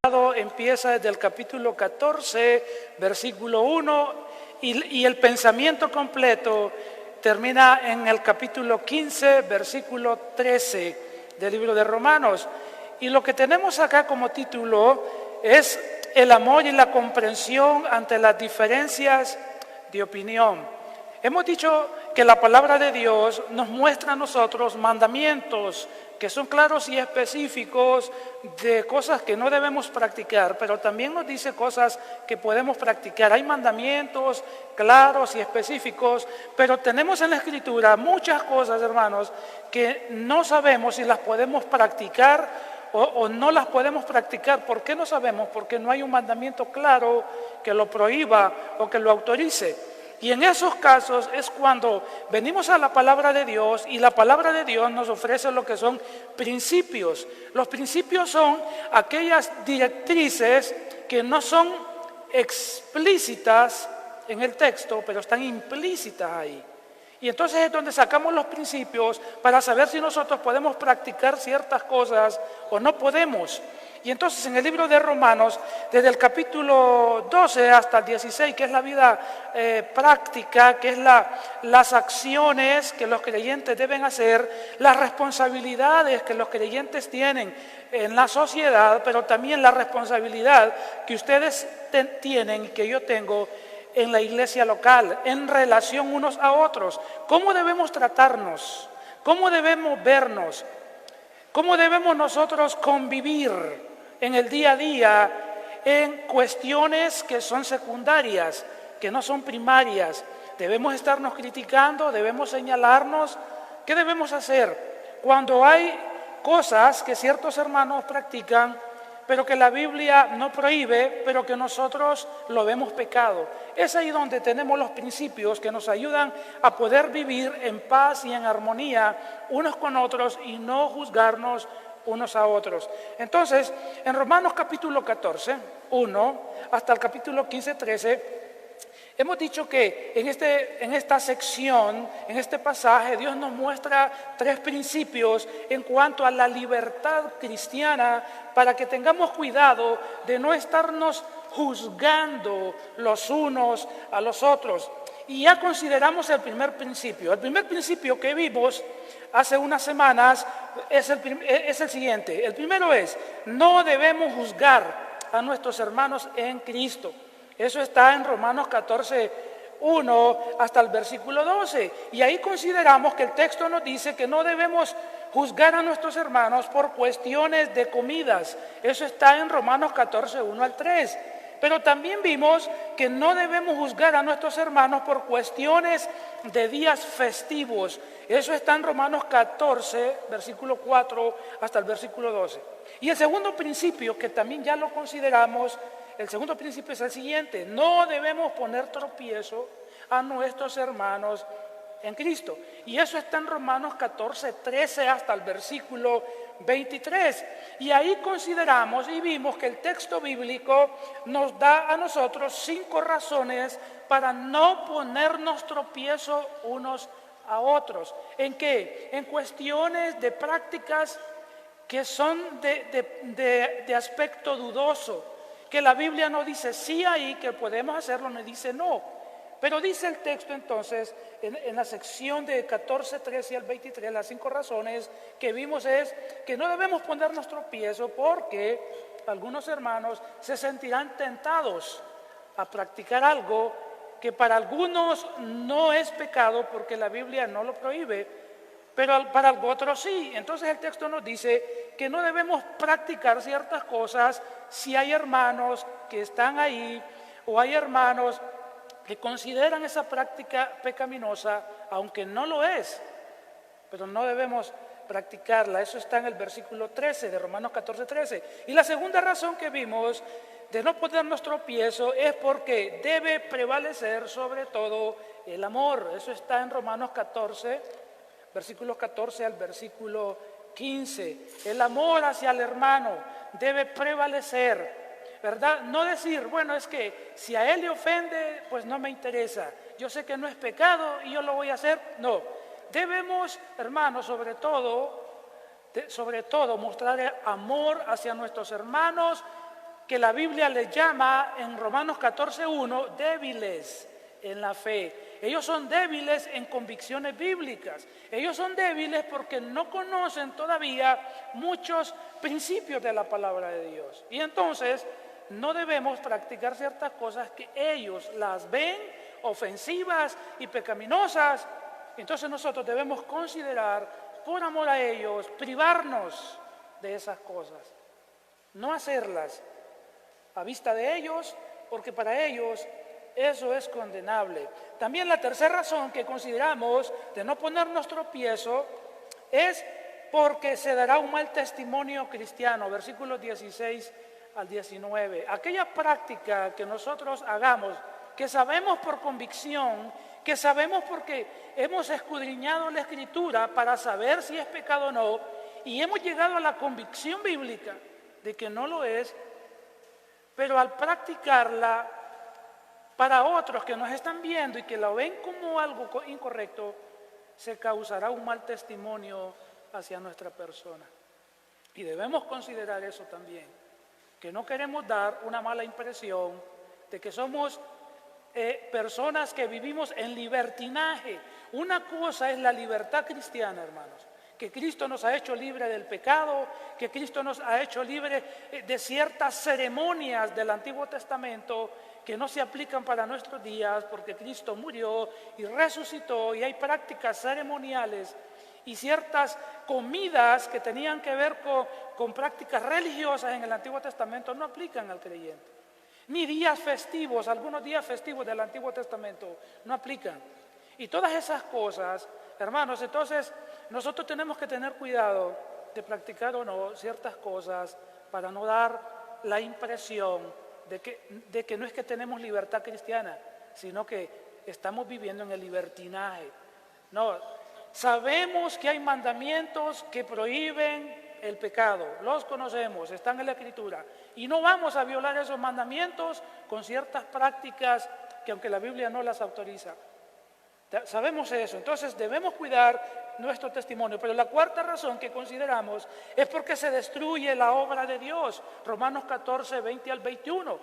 Empieza desde el capítulo 14, versículo 1, y el pensamiento completo termina en el capítulo 15, versículo 13 del libro de Romanos. Y lo que tenemos acá como título es el amor y la comprensión ante las diferencias de opinión. Hemos dicho que la palabra de Dios nos muestra a nosotros mandamientos que son claros y específicos de cosas que no debemos practicar, pero también nos dice cosas que podemos practicar. Hay mandamientos claros y específicos, pero tenemos en la Escritura muchas cosas, hermanos, que no sabemos si las podemos practicar o no las podemos practicar. ¿Por qué no sabemos? Porque no hay un mandamiento claro que lo prohíba o que lo autorice. Y en esos casos es cuando venimos a la palabra de Dios y la palabra de Dios nos ofrece lo que son principios. Los principios son aquellas directrices que no son explícitas en el texto, pero están implícitas ahí. Y entonces es donde sacamos los principios para saber si nosotros podemos practicar ciertas cosas o no podemos. Y entonces en el libro de Romanos, desde el capítulo 12 hasta el 16, que es la vida práctica, que es las acciones que los creyentes deben hacer, las responsabilidades que los creyentes tienen en la sociedad, pero también la responsabilidad que ustedes tienen y que yo tengo en la iglesia local, en relación unos a otros. ¿Cómo debemos tratarnos? ¿Cómo debemos vernos? ¿Cómo debemos nosotros convivir en el día a día en cuestiones que son secundarias, que no son primarias? Debemos estarnos criticando, debemos señalarnos. ¿Qué debemos hacer cuando hay cosas que ciertos hermanos practican, pero que la Biblia no prohíbe, pero que nosotros lo vemos pecado? Es ahí donde tenemos los principios que nos ayudan a poder vivir en paz y en armonía unos con otros y no juzgarnos unos a otros. Entonces, en Romanos capítulo 14, 1, hasta el capítulo 15, 13, hemos dicho que en esta sección, en este pasaje, Dios nos muestra tres principios en cuanto a la libertad cristiana para que tengamos cuidado de no estarnos juzgando los unos a los otros. Y ya consideramos el primer principio. El primer principio que vimos hace unas semanas es el siguiente. El primero es: no debemos juzgar a nuestros hermanos en Cristo. Eso está en Romanos 14, 1 hasta el versículo 12. Y ahí consideramos que el texto nos dice que no debemos juzgar a nuestros hermanos por cuestiones de comidas. Eso está en Romanos 14, 1 al 3. Pero también vimos que no debemos juzgar a nuestros hermanos por cuestiones de días festivos. Eso está en Romanos 14, versículo 4 hasta el versículo 12. Y el segundo principio, que también ya lo consideramos, el segundo principio es el siguiente: no debemos poner tropiezo a nuestros hermanos en Cristo. Y eso está en Romanos 14, 13 hasta el versículo 23. Y ahí consideramos y vimos que el texto bíblico nos da a nosotros 5 razones para no ponernos tropiezo unos a otros. ¿En qué? En cuestiones de prácticas que son de aspecto dudoso, que la Biblia no dice sí ahí, que podemos hacerlo, no dice no. Pero dice el texto entonces, en la sección de 14, 13 al 23, las 5 razones que vimos es que no debemos ponernos tropiezo porque algunos hermanos se sentirán tentados a practicar algo que para algunos no es pecado porque la Biblia no lo prohíbe, pero para otros sí. Entonces el texto nos dice que no debemos practicar ciertas cosas si hay hermanos que están ahí o hay hermanos que consideran esa práctica pecaminosa, aunque no lo es, pero no debemos practicarla. Eso está en el versículo 13 de Romanos 14, 13. Y la segunda razón que vimos de no ponernos tropiezo es porque debe prevalecer sobre todo el amor. Eso está en Romanos 14, versículos 14 al versículo 15. El amor hacia el hermano debe prevalecer, ¿verdad? No decir, bueno, es que si a él le ofende, pues no me interesa. Yo sé que no es pecado y yo lo voy a hacer. No. Debemos, hermanos, sobre todo mostrar amor hacia nuestros hermanos que la Biblia les llama en Romanos 14:1 débiles en la fe. Ellos son débiles en convicciones bíblicas. Ellos son débiles porque no conocen todavía muchos principios de la palabra de Dios. Y entonces no debemos practicar ciertas cosas que ellos las ven ofensivas y pecaminosas. Entonces nosotros debemos considerar, por amor a ellos, privarnos de esas cosas. No hacerlas a vista de ellos, porque para ellos eso es condenable. También la tercera razón que consideramos de no ponernos tropiezo es porque se dará un mal testimonio cristiano. Versículos 16 al 19. Aquella práctica que nosotros hagamos, que sabemos por convicción, que sabemos porque hemos escudriñado la Escritura para saber si es pecado o no, y hemos llegado a la convicción bíblica de que no lo es, pero al practicarla para otros que nos están viendo y que lo ven como algo incorrecto, se causará un mal testimonio hacia nuestra persona. Y debemos considerar eso también, que no queremos dar una mala impresión de que somos personas que vivimos en libertinaje. Una cosa es la libertad cristiana, hermanos, que Cristo nos ha hecho libre del pecado, que Cristo nos ha hecho libre de ciertas ceremonias del Antiguo Testamento que no se aplican para nuestros días, porque Cristo murió y resucitó, y hay prácticas ceremoniales y ciertas comidas que tenían que ver con prácticas religiosas en el Antiguo Testamento no aplican al creyente. Ni días festivos, algunos días festivos del Antiguo Testamento no aplican. Y todas esas cosas, hermanos, entonces nosotros tenemos que tener cuidado de practicar o no ciertas cosas para no dar la impresión de que no es que tenemos libertad cristiana, sino que estamos viviendo en el libertinaje. No, sabemos que hay mandamientos que prohíben el pecado, los conocemos, están en la Escritura, y no vamos a violar esos mandamientos con ciertas prácticas que aunque la Biblia no las autoriza. Sabemos eso, entonces debemos cuidar nuestro testimonio. Pero la cuarta razón que consideramos es porque se destruye la obra de Dios. Romanos 14, 20 al 21.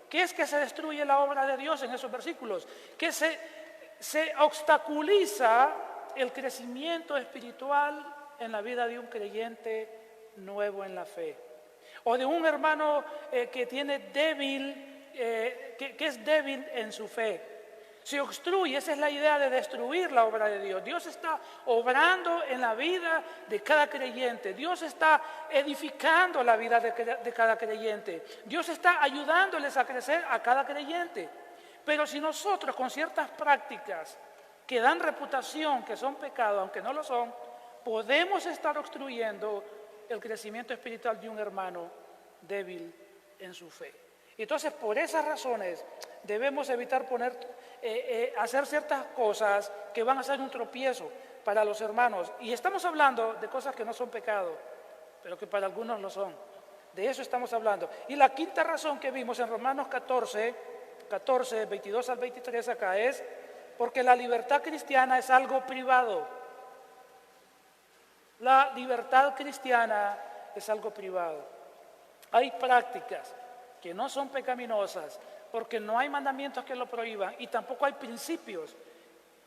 ¿Qué es que se destruye la obra de Dios en esos versículos? Que se obstaculiza el crecimiento espiritual en la vida de un creyente nuevo en la fe, o de un hermano que tiene débil, que es débil en su fe. Se obstruye, esa es la idea de destruir la obra de Dios. Dios está obrando en la vida de cada creyente. Dios está edificando la vida de cada creyente. Dios está ayudándoles a crecer a cada creyente. Pero si nosotros con ciertas prácticas que dan reputación, que son pecado, aunque no lo son, podemos estar obstruyendo el crecimiento espiritual de un hermano débil en su fe. Entonces, por esas razones, debemos evitar hacer ciertas cosas que van a ser un tropiezo para los hermanos. Y estamos hablando de cosas que no son pecado, pero que para algunos lo son. De eso estamos hablando. Y la quinta razón que vimos en Romanos 14, 22 al 23 acá es porque la libertad cristiana es algo privado. La libertad cristiana es algo privado. Hay prácticas que no son pecaminosas porque no hay mandamientos que lo prohíban y tampoco hay principios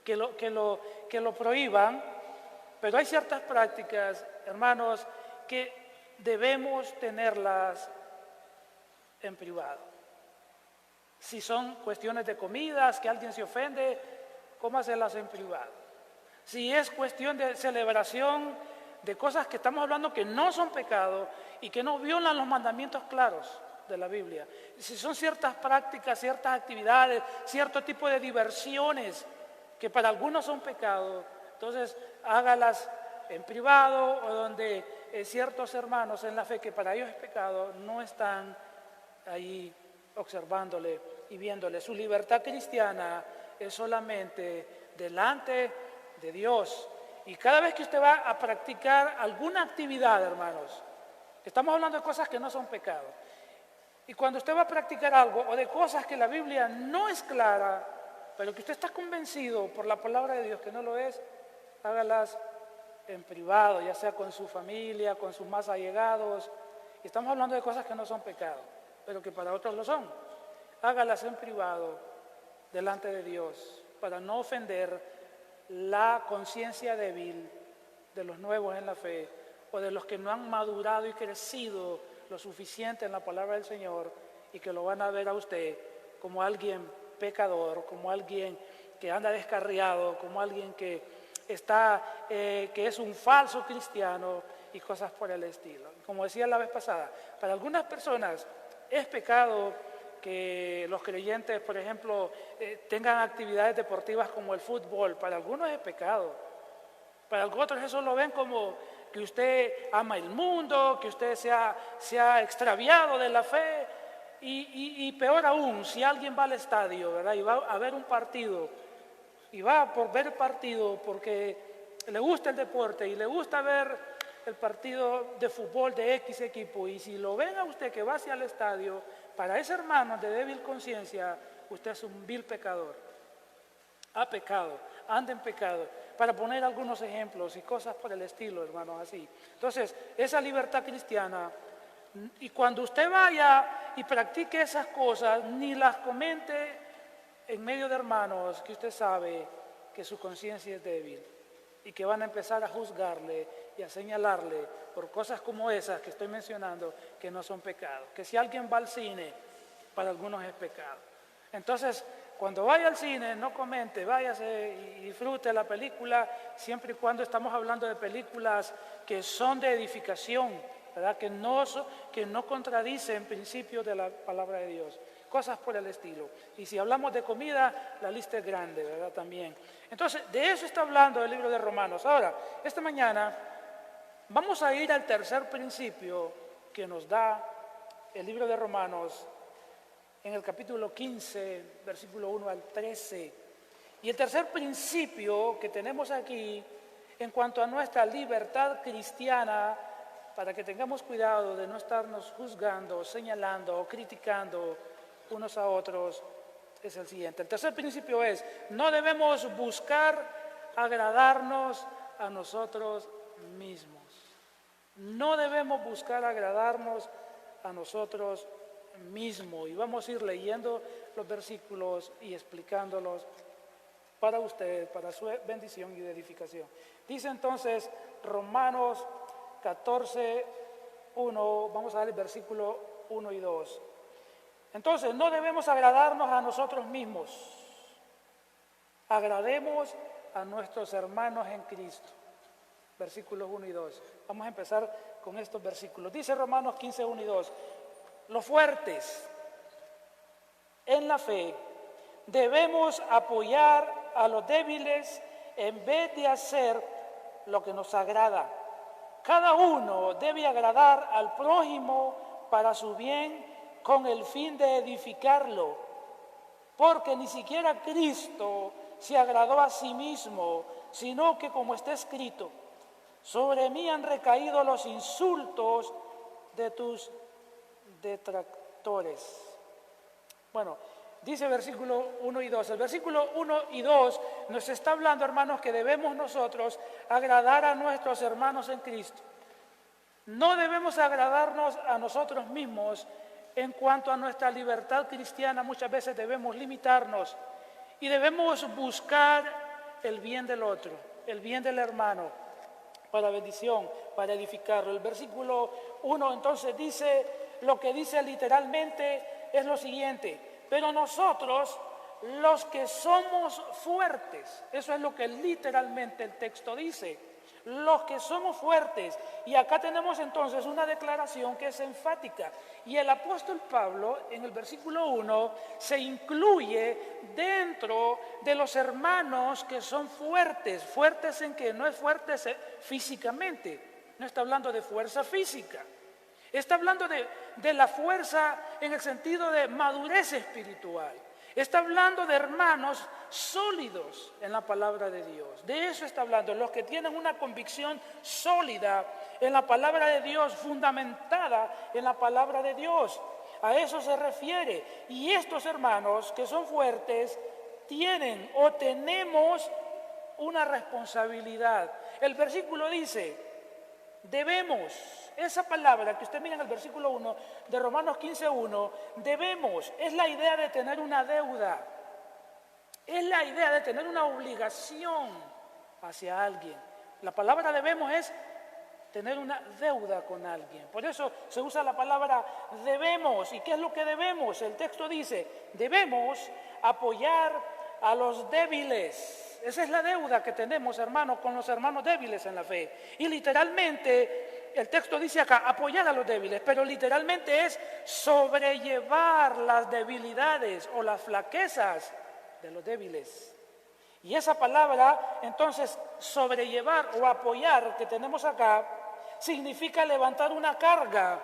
que lo prohíban, pero hay ciertas prácticas, hermanos, que debemos tenerlas en privado. Si son cuestiones de comidas, que alguien se ofende, cómaselas en privado. Si es cuestión de celebración de cosas que estamos hablando que no son pecado y que no violan los mandamientos claros de la Biblia. Si son ciertas prácticas, ciertas actividades, cierto tipo de diversiones que para algunos son pecado, entonces hágalas en privado o donde ciertos hermanos en la fe que para ellos es pecado no están ahí observándole y viéndole. Su libertad cristiana es solamente delante de Dios. Y cada vez que usted va a practicar alguna actividad, hermanos, estamos hablando de cosas que no son pecado. Y cuando usted va a practicar algo o de cosas que la Biblia no es clara, pero que usted está convencido por la palabra de Dios que no lo es, hágalas en privado, ya sea con su familia, con sus más allegados. Estamos hablando de cosas que no son pecado. pero que para otros lo son. Hágalas en privado, delante de Dios, para no ofender la conciencia débil de los nuevos en la fe o de los que no han madurado y crecido lo suficiente en la palabra del Señor y que lo van a ver a usted como alguien pecador, como alguien que anda descarriado, como alguien que es un falso cristiano y cosas por el estilo. Como decía la vez pasada, para algunas personas es pecado que los creyentes, por ejemplo, tengan actividades deportivas como el fútbol. Para algunos es pecado. Para otros eso lo ven como que usted ama el mundo, que usted se ha extraviado de la fe. Y peor aún, si alguien va al estadio, ¿verdad? Y va a ver un partido, y va por ver el partido porque le gusta el deporte y le gusta ver el partido de fútbol de X equipo, y si lo ven a usted que va hacia el estadio, para ese hermano de débil conciencia, usted es un vil pecador. Ha pecado, anda en pecado, para poner algunos ejemplos y cosas por el estilo, hermanos, así. Entonces, esa libertad cristiana, y cuando usted vaya y practique esas cosas, ni las comente en medio de hermanos que usted sabe que su conciencia es débil y que van a empezar a juzgarle y a señalarle por cosas como esas que estoy mencionando que no son pecados. Que si alguien va al cine, para algunos es pecado. Entonces, cuando vaya al cine, no comente, váyase y disfrute la película, siempre y cuando estamos hablando de películas que son de edificación, ¿verdad? Que no contradicen principios de la palabra de Dios. Cosas por el estilo. Y si hablamos de comida, la lista es grande, ¿verdad? También. Entonces, de eso está hablando el libro de Romanos. Ahora, esta mañana vamos a ir al tercer principio que nos da el libro de Romanos en el capítulo 15, versículo 1 al 13. Y el tercer principio que tenemos aquí en cuanto a nuestra libertad cristiana, para que tengamos cuidado de no estarnos juzgando, señalando o criticando unos a otros, es el siguiente. El tercer principio es: no debemos buscar agradarnos a nosotros mismos. No debemos buscar agradarnos a nosotros mismos. Y vamos a ir leyendo los versículos y explicándolos para usted, para su bendición y edificación. Dice entonces Romanos 14, 1, vamos a ver el versículo 1 y 2. Entonces, no debemos agradarnos a nosotros mismos. Agrademos a nuestros hermanos en Cristo. Versículos 1 y 2. Vamos a empezar con estos versículos. Dice Romanos 15, 1 y 2. Los fuertes en la fe debemos apoyar a los débiles en vez de hacer lo que nos agrada. Cada uno debe agradar al prójimo para su bien, con el fin de edificarlo, porque ni siquiera Cristo se agradó a sí mismo, sino que, como está escrito, sobre mí han recaído los insultos de tus detractores. Bueno, dice versículo 1 y 2. El versículo 1 y 2 nos está hablando, hermanos, que debemos nosotros agradar a nuestros hermanos en Cristo. No debemos agradarnos a nosotros mismos. En cuanto a nuestra libertad cristiana, muchas veces debemos limitarnos y debemos buscar el bien del otro, el bien del hermano, para bendición, para edificarlo. El versículo 1 entonces dice, lo que dice literalmente es lo siguiente: pero nosotros, los que somos fuertes, eso es lo que literalmente el texto dice, los que somos fuertes. Y acá tenemos entonces una declaración que es enfática. Y el apóstol Pablo, en el versículo 1, se incluye dentro de los hermanos que son fuertes. ¿Fuertes en qué? No es fuertes físicamente, no está hablando de fuerza física. Está hablando de la fuerza en el sentido de madurez espiritual. Está hablando de hermanos sólidos en la palabra de Dios. De eso está hablando, los que tienen una convicción sólida en la palabra de Dios, fundamentada en la palabra de Dios. A eso se refiere. Y estos hermanos que son fuertes tienen o tenemos una responsabilidad. El versículo dice: Debemos, esa palabra que usted mira en el versículo 1 de Romanos 15:1, debemos, es la idea de tener una deuda, es la idea de tener una obligación hacia alguien. La palabra debemos es tener una deuda con alguien. Por eso se usa la palabra debemos. ¿Y qué es lo que debemos? El texto dice, debemos apoyar a los débiles. Esa es la deuda que tenemos, hermanos, con los hermanos débiles en la fe. Y literalmente, el texto dice acá, apoyar a los débiles, pero literalmente es sobrellevar las debilidades o las flaquezas de los débiles. Y esa palabra, entonces, sobrellevar o apoyar que tenemos acá, significa levantar una carga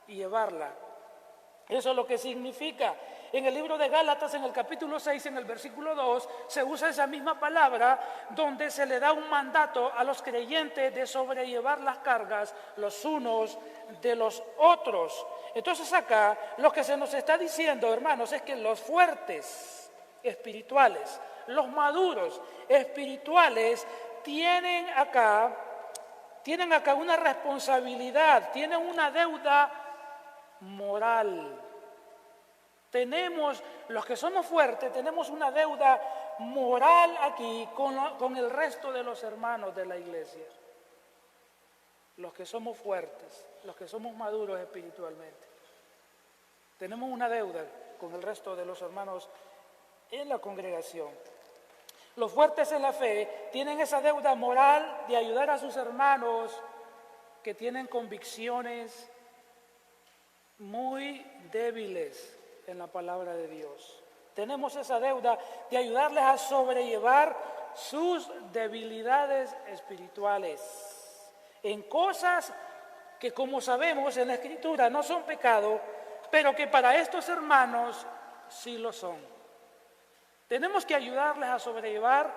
y llevarla. Eso es lo que significa. En el libro de Gálatas, en el capítulo 6, en el versículo 2, se usa esa misma palabra donde se le da un mandato a los creyentes de sobrellevar las cargas los unos de los otros. Entonces acá lo que se nos está diciendo, hermanos, es que los fuertes espirituales, los maduros espirituales tienen acá una responsabilidad, tienen una deuda moral. Los que somos fuertes, tenemos una deuda moral aquí con el resto de los hermanos de la iglesia. Los que somos fuertes, los que somos maduros espiritualmente. Tenemos una deuda con el resto de los hermanos en la congregación. Los fuertes en la fe tienen esa deuda moral de ayudar a sus hermanos que tienen convicciones muy débiles en la palabra de Dios. Tenemos esa deuda de ayudarles a sobrellevar sus debilidades espirituales en cosas que, como sabemos en la Escritura, no son pecado, pero que para estos hermanos sí lo son. Tenemos que ayudarles a sobrellevar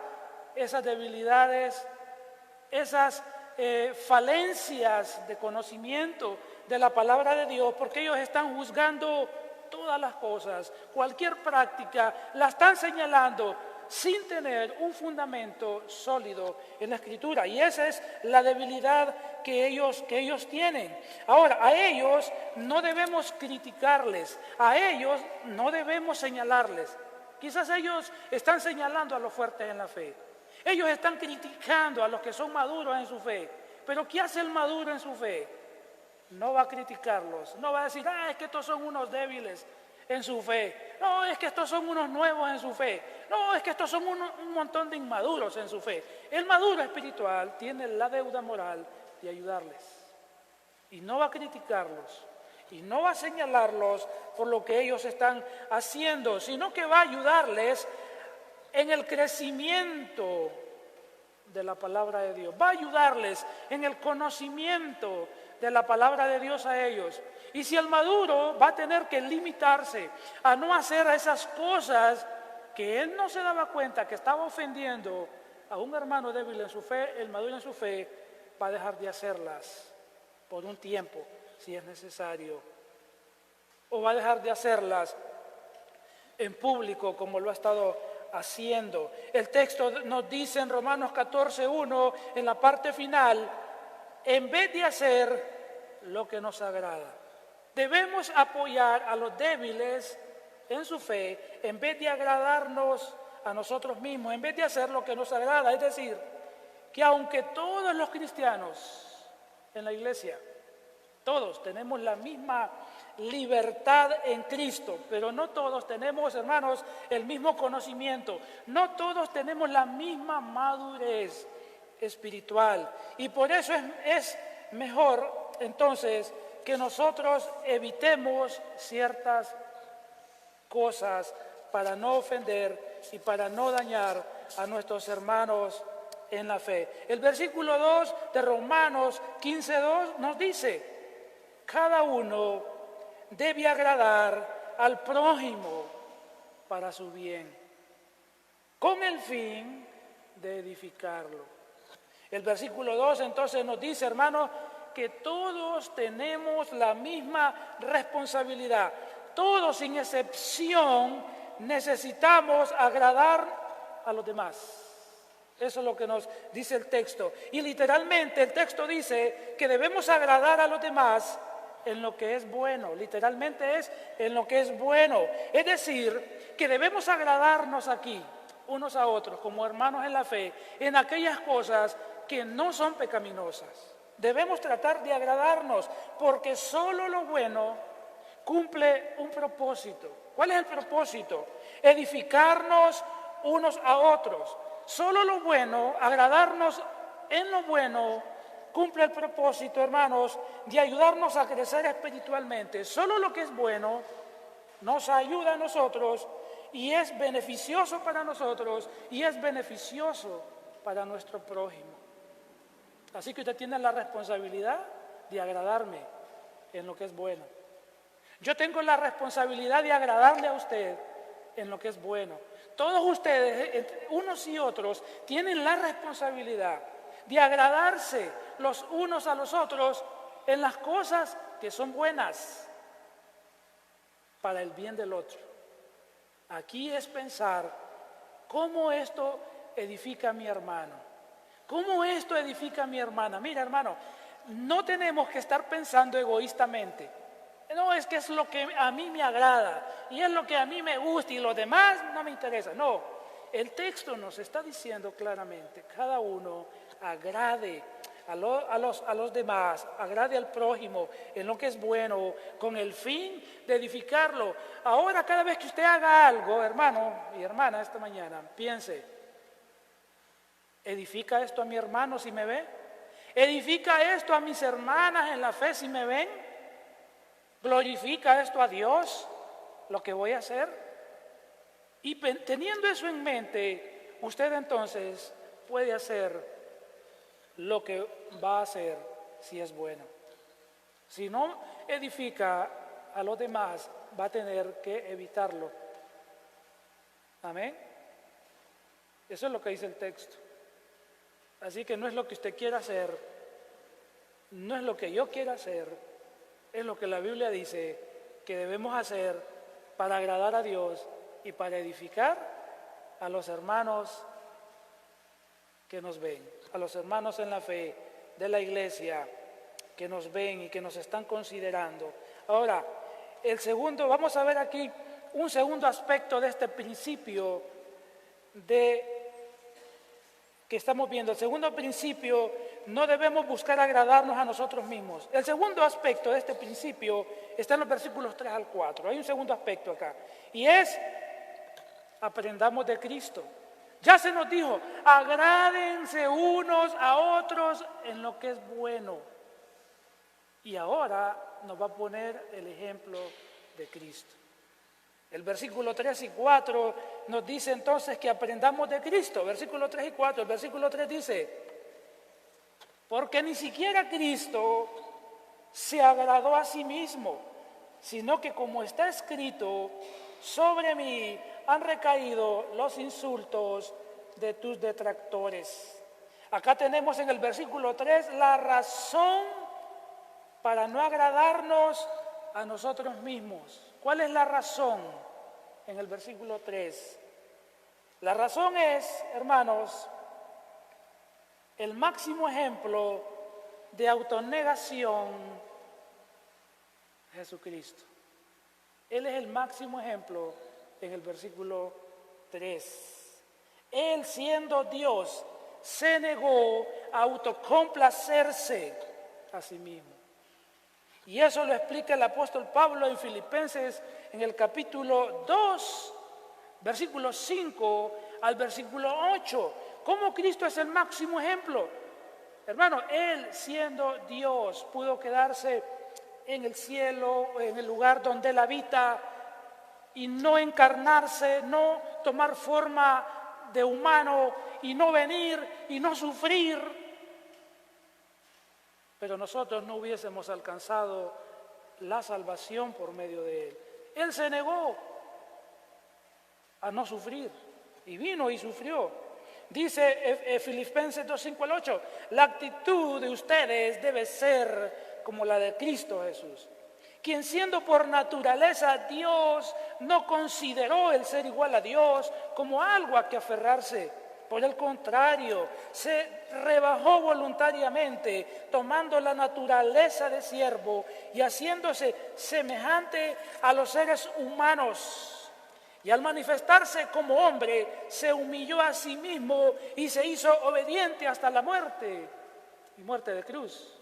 esas debilidades, esas falencias de conocimiento de la palabra de Dios, porque ellos están juzgando todas las cosas, cualquier práctica, la están señalando sin tener un fundamento sólido en la Escritura. Y esa es la debilidad que ellos tienen. Ahora, a ellos no debemos criticarles, a ellos no debemos señalarles. Quizás ellos están señalando a los fuertes en la fe. Ellos están criticando a los que son maduros en su fe. Pero ¿qué hace el maduro en su fe? No va a criticarlos, no va a decir, es que estos son unos débiles en su fe. No, es que estos son unos nuevos en su fe. No, es que estos son un montón de inmaduros en su fe. El maduro espiritual tiene la deuda moral de ayudarles. Y no va a criticarlos. Y no va a señalarlos por lo que ellos están haciendo, sino que va a ayudarles en el crecimiento de la palabra de Dios. Va a ayudarles en el conocimiento de la palabra de Dios a ellos. Y si el maduro va a tener que limitarse a no hacer esas cosas que él no se daba cuenta que estaba ofendiendo a un hermano débil en su fe, el maduro en su fe va a dejar de hacerlas por un tiempo, si es necesario, o va a dejar de hacerlas en público como lo ha estado haciendo. El texto nos dice en Romanos 14:1, en la parte final, en vez de hacer lo que nos agrada, debemos apoyar a los débiles en su fe, en vez de agradarnos a nosotros mismos, en vez de hacer lo que nos agrada. Es decir, que aunque todos los cristianos en la iglesia, todos tenemos la misma libertad en Cristo, pero no todos tenemos, hermanos, el mismo conocimiento. No todos tenemos la misma madurez espiritual. Y por eso es mejor, entonces, que nosotros evitemos ciertas cosas para no ofender y para no dañar a nuestros hermanos en la fe. El versículo 2 de Romanos 15:2 nos dice: cada uno debe agradar al prójimo para su bien, con el fin de edificarlo. El versículo 2 entonces nos dice, hermanos, que todos tenemos la misma responsabilidad. Todos, sin excepción, necesitamos agradar a los demás. Eso es lo que nos dice el texto. Y literalmente el texto dice que debemos agradar a los demás en lo que es bueno. Literalmente es en lo que es bueno. Es decir, que debemos agradarnos aquí, unos a otros, como hermanos en la fe, en aquellas cosas que no son pecaminosas. Debemos tratar de agradarnos, porque solo lo bueno cumple un propósito. ¿Cuál es el propósito? Edificarnos unos a otros. Solo lo bueno, agradarnos en lo bueno, cumple el propósito, hermanos, de ayudarnos a crecer espiritualmente. Solo lo que es bueno nos ayuda a nosotros y es beneficioso para nosotros y es beneficioso para nuestro prójimo. Así que usted tiene la responsabilidad de agradarme en lo que es bueno. Yo tengo la responsabilidad de agradarle a usted en lo que es bueno. Todos ustedes, unos y otros, tienen la responsabilidad de agradarse los unos a los otros en las cosas que son buenas para el bien del otro. Aquí es pensar cómo esto edifica a mi hermano, cómo esto edifica a mi hermana. Mira, hermano, no tenemos que estar pensando egoístamente. No, es que es lo que a mí me agrada y es lo que a mí me gusta y lo demás no me interesa. No, el texto nos está diciendo claramente, cada uno agrade a los demás, agrade al prójimo en lo que es bueno, con el fin de edificarlo. Ahora, cada vez que usted haga algo, hermano y hermana, esta mañana, piense, ¿edifica esto a mi hermano si me ve? ¿Edifica esto a mis hermanas en la fe si me ven? ¿Glorifica esto a Dios, lo que voy a hacer? Y teniendo eso en mente, usted entonces puede hacer lo que va a hacer si es bueno. Si no edifica a los demás, va a tener que evitarlo. Amén. Eso es lo que dice el texto. Así que no es lo que usted quiera hacer, no es lo que yo quiera hacer, es lo que la Biblia dice que debemos hacer para agradar a Dios y para edificar a los hermanos que nos ven, a los hermanos en la fe de la iglesia que nos ven y que nos están considerando. Ahora, vamos a ver aquí un segundo aspecto de este principio que estamos viendo. El segundo principio, no debemos buscar agradarnos a nosotros mismos. El segundo aspecto de este principio está en los versículos 3 al 4. Hay un segundo aspecto acá. Y es, aprendamos de Cristo. Ya se nos dijo, agrádense unos a otros en lo que es bueno. Y ahora nos va a poner el ejemplo de Cristo. El versículo 3 y 4 nos dice entonces que aprendamos de Cristo. Versículo 3 y 4, el versículo 3 dice, porque ni siquiera Cristo se agradó a sí mismo, sino que como está escrito, sobre mí han recaído los insultos de tus detractores. Acá tenemos en el versículo 3 la razón para no agradarnos a nosotros mismos. ¿Cuál es la razón en el versículo 3? La razón es, hermanos, el máximo ejemplo de autonegación, Jesucristo. Él es el máximo ejemplo en el versículo 3. Él, siendo Dios, se negó a autocomplacerse a sí mismo. Y eso lo explica el apóstol Pablo en Filipenses en el capítulo 2, versículo 5 al versículo 8. ¿Cómo Cristo es el máximo ejemplo? Hermano, Él siendo Dios pudo quedarse en el cielo, en el lugar donde Él habita y no encarnarse, no tomar forma de humano y no venir y no sufrir. Pero nosotros no hubiésemos alcanzado la salvación por medio de Él. Él se negó a no sufrir y vino y sufrió. Dice Filipenses 2, 5 al 8, la actitud de ustedes debe ser como la de Cristo Jesús, quien siendo por naturaleza Dios, no consideró el ser igual a Dios como algo a que aferrarse, Por el contrario, se rebajó voluntariamente, tomando la naturaleza de siervo y haciéndose semejante a los seres humanos. Y al manifestarse como hombre, se humilló a sí mismo y se hizo obediente hasta la muerte, y muerte de cruz.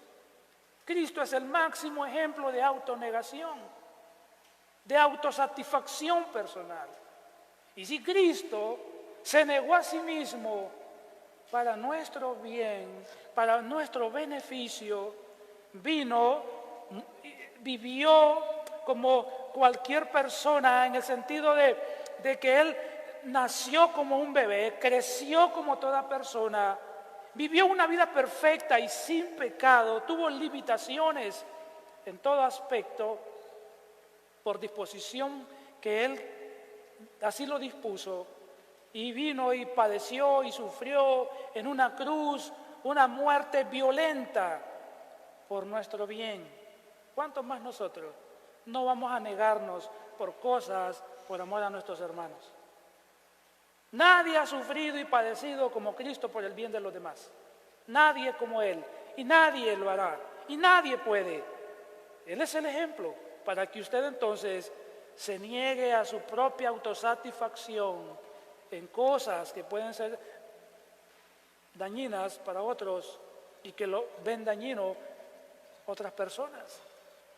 Cristo es el máximo ejemplo de autonegación, de autosatisfacción personal. Y si Cristo se negó a sí mismo para nuestro bien, para nuestro beneficio, vivió como cualquier persona en el sentido de que Él nació como un bebé, creció como toda persona, vivió una vida perfecta y sin pecado, tuvo limitaciones en todo aspecto por disposición que Él así lo dispuso. Y vino y padeció y sufrió en una cruz una muerte violenta por nuestro bien. ¿Cuántos más nosotros no vamos a negarnos por cosas por amor a nuestros hermanos? Nadie ha sufrido y padecido como Cristo por el bien de los demás. Nadie como Él. Y nadie lo hará. Y nadie puede. Él es el ejemplo para que usted entonces se niegue a su propia autosatisfacción en cosas que pueden ser dañinas para otros y que lo ven dañino otras personas.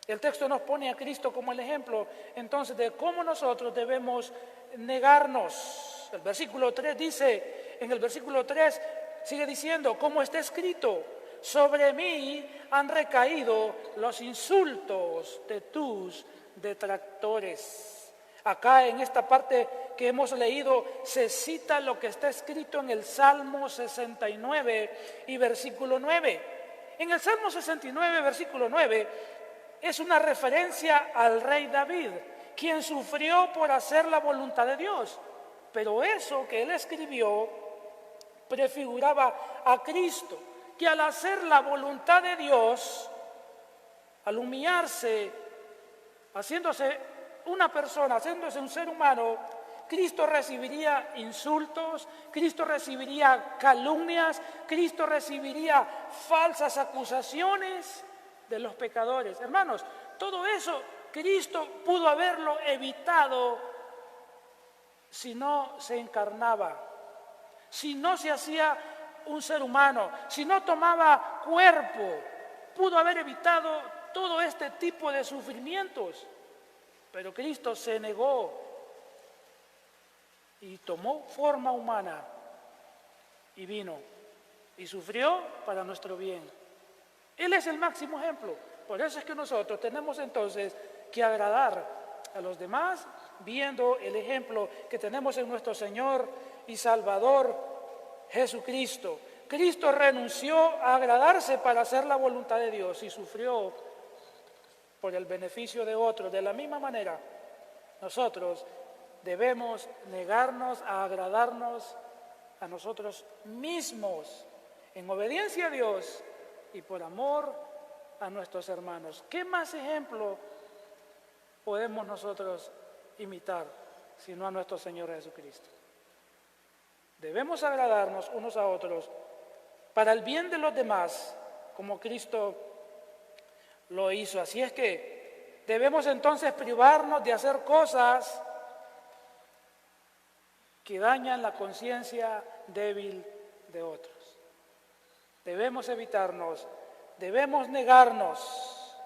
El texto nos pone a Cristo como el ejemplo entonces de cómo nosotros debemos negarnos. El versículo 3 dice, en el versículo 3 sigue diciendo, como está escrito, sobre mí han recaído los insultos de tus detractores. Acá en esta parte que hemos leído se cita lo que está escrito en el Salmo 69 y versículo 9. En el Salmo 69, versículo 9, es una referencia al rey David, quien sufrió por hacer la voluntad de Dios. Pero eso que él escribió prefiguraba a Cristo, que al hacer la voluntad de Dios, al humillarse, haciéndose una persona, haciéndose un ser humano, Cristo recibiría insultos, Cristo recibiría calumnias, Cristo recibiría falsas acusaciones de los pecadores. Hermanos, todo eso Cristo pudo haberlo evitado si no se encarnaba, si no se hacía un ser humano, si no tomaba cuerpo, pudo haber evitado todo este tipo de sufrimientos. Pero Cristo se negó y tomó forma humana y vino y sufrió para nuestro bien. Él es el máximo ejemplo. Por eso es que nosotros tenemos entonces que agradar a los demás viendo el ejemplo que tenemos en nuestro Señor y Salvador Jesucristo. Cristo renunció a agradarse para hacer la voluntad de Dios y sufrió por el beneficio de otros. De la misma manera, nosotros debemos negarnos a agradarnos a nosotros mismos en obediencia a Dios y por amor a nuestros hermanos. ¿Qué más ejemplo podemos nosotros imitar sino a nuestro Señor Jesucristo? Debemos agradarnos unos a otros para el bien de los demás, como Cristo lo hizo. Así es que debemos entonces privarnos de hacer cosas que dañan la conciencia débil de otros. Debemos evitarnos, debemos negarnos.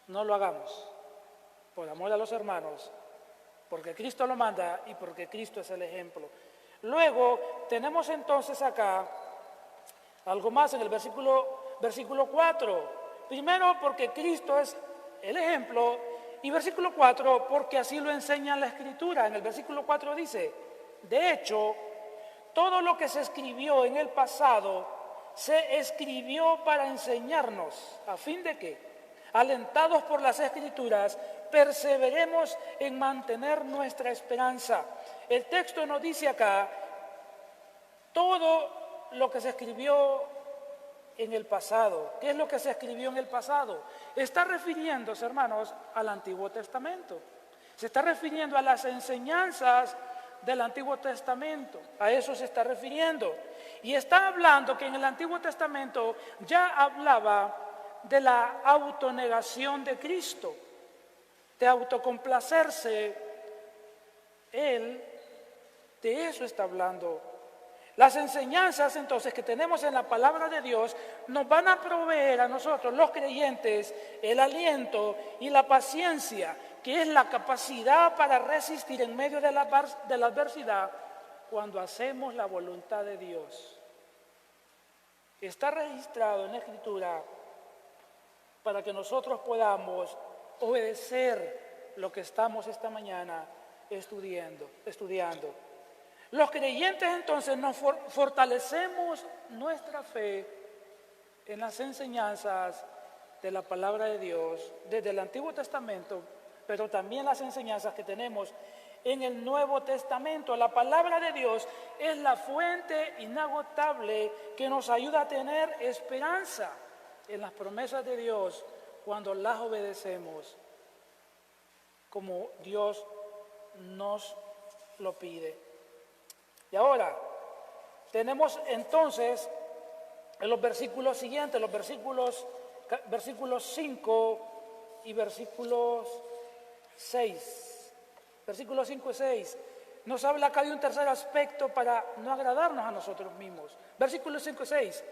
No lo hagamos por amor a los hermanos, porque Cristo lo manda y porque Cristo es el ejemplo. Luego tenemos entonces acá algo más en el versículo 4. Primero, porque Cristo es el ejemplo, y versículo 4, porque así lo enseña la Escritura. En el versículo 4 dice, de hecho, todo lo que se escribió en el pasado se escribió para enseñarnos, a fin de que, alentados por las Escrituras, perseveremos en mantener nuestra esperanza. El texto nos dice acá, todo lo que se escribió en el pasado. ¿Qué es lo que se escribió en el pasado? Está refiriéndose, hermanos, al Antiguo Testamento. Se está refiriendo a las enseñanzas del Antiguo Testamento. A eso se está refiriendo. Y está hablando que en el Antiguo Testamento ya hablaba de la autonegación de Cristo, de autocomplacerse. Él de eso está hablando. Las enseñanzas entonces que tenemos en la palabra de Dios nos van a proveer a nosotros los creyentes el aliento y la paciencia, que es la capacidad para resistir en medio de la adversidad cuando hacemos la voluntad de Dios. Está registrado en la Escritura para que nosotros podamos obedecer lo que estamos esta mañana estudiando. Los creyentes entonces nos fortalecemos nuestra fe en las enseñanzas de la palabra de Dios desde el Antiguo Testamento, pero también las enseñanzas que tenemos en el Nuevo Testamento. La palabra de Dios es la fuente inagotable que nos ayuda a tener esperanza en las promesas de Dios cuando las obedecemos como Dios nos lo pide. Y ahora, tenemos entonces en los versículos siguientes, los versículos 5 y versículos 6. Versículos 5 y 6. Nos habla acá de un tercer aspecto para no agradarnos a nosotros mismos. Versículos 5 y 6.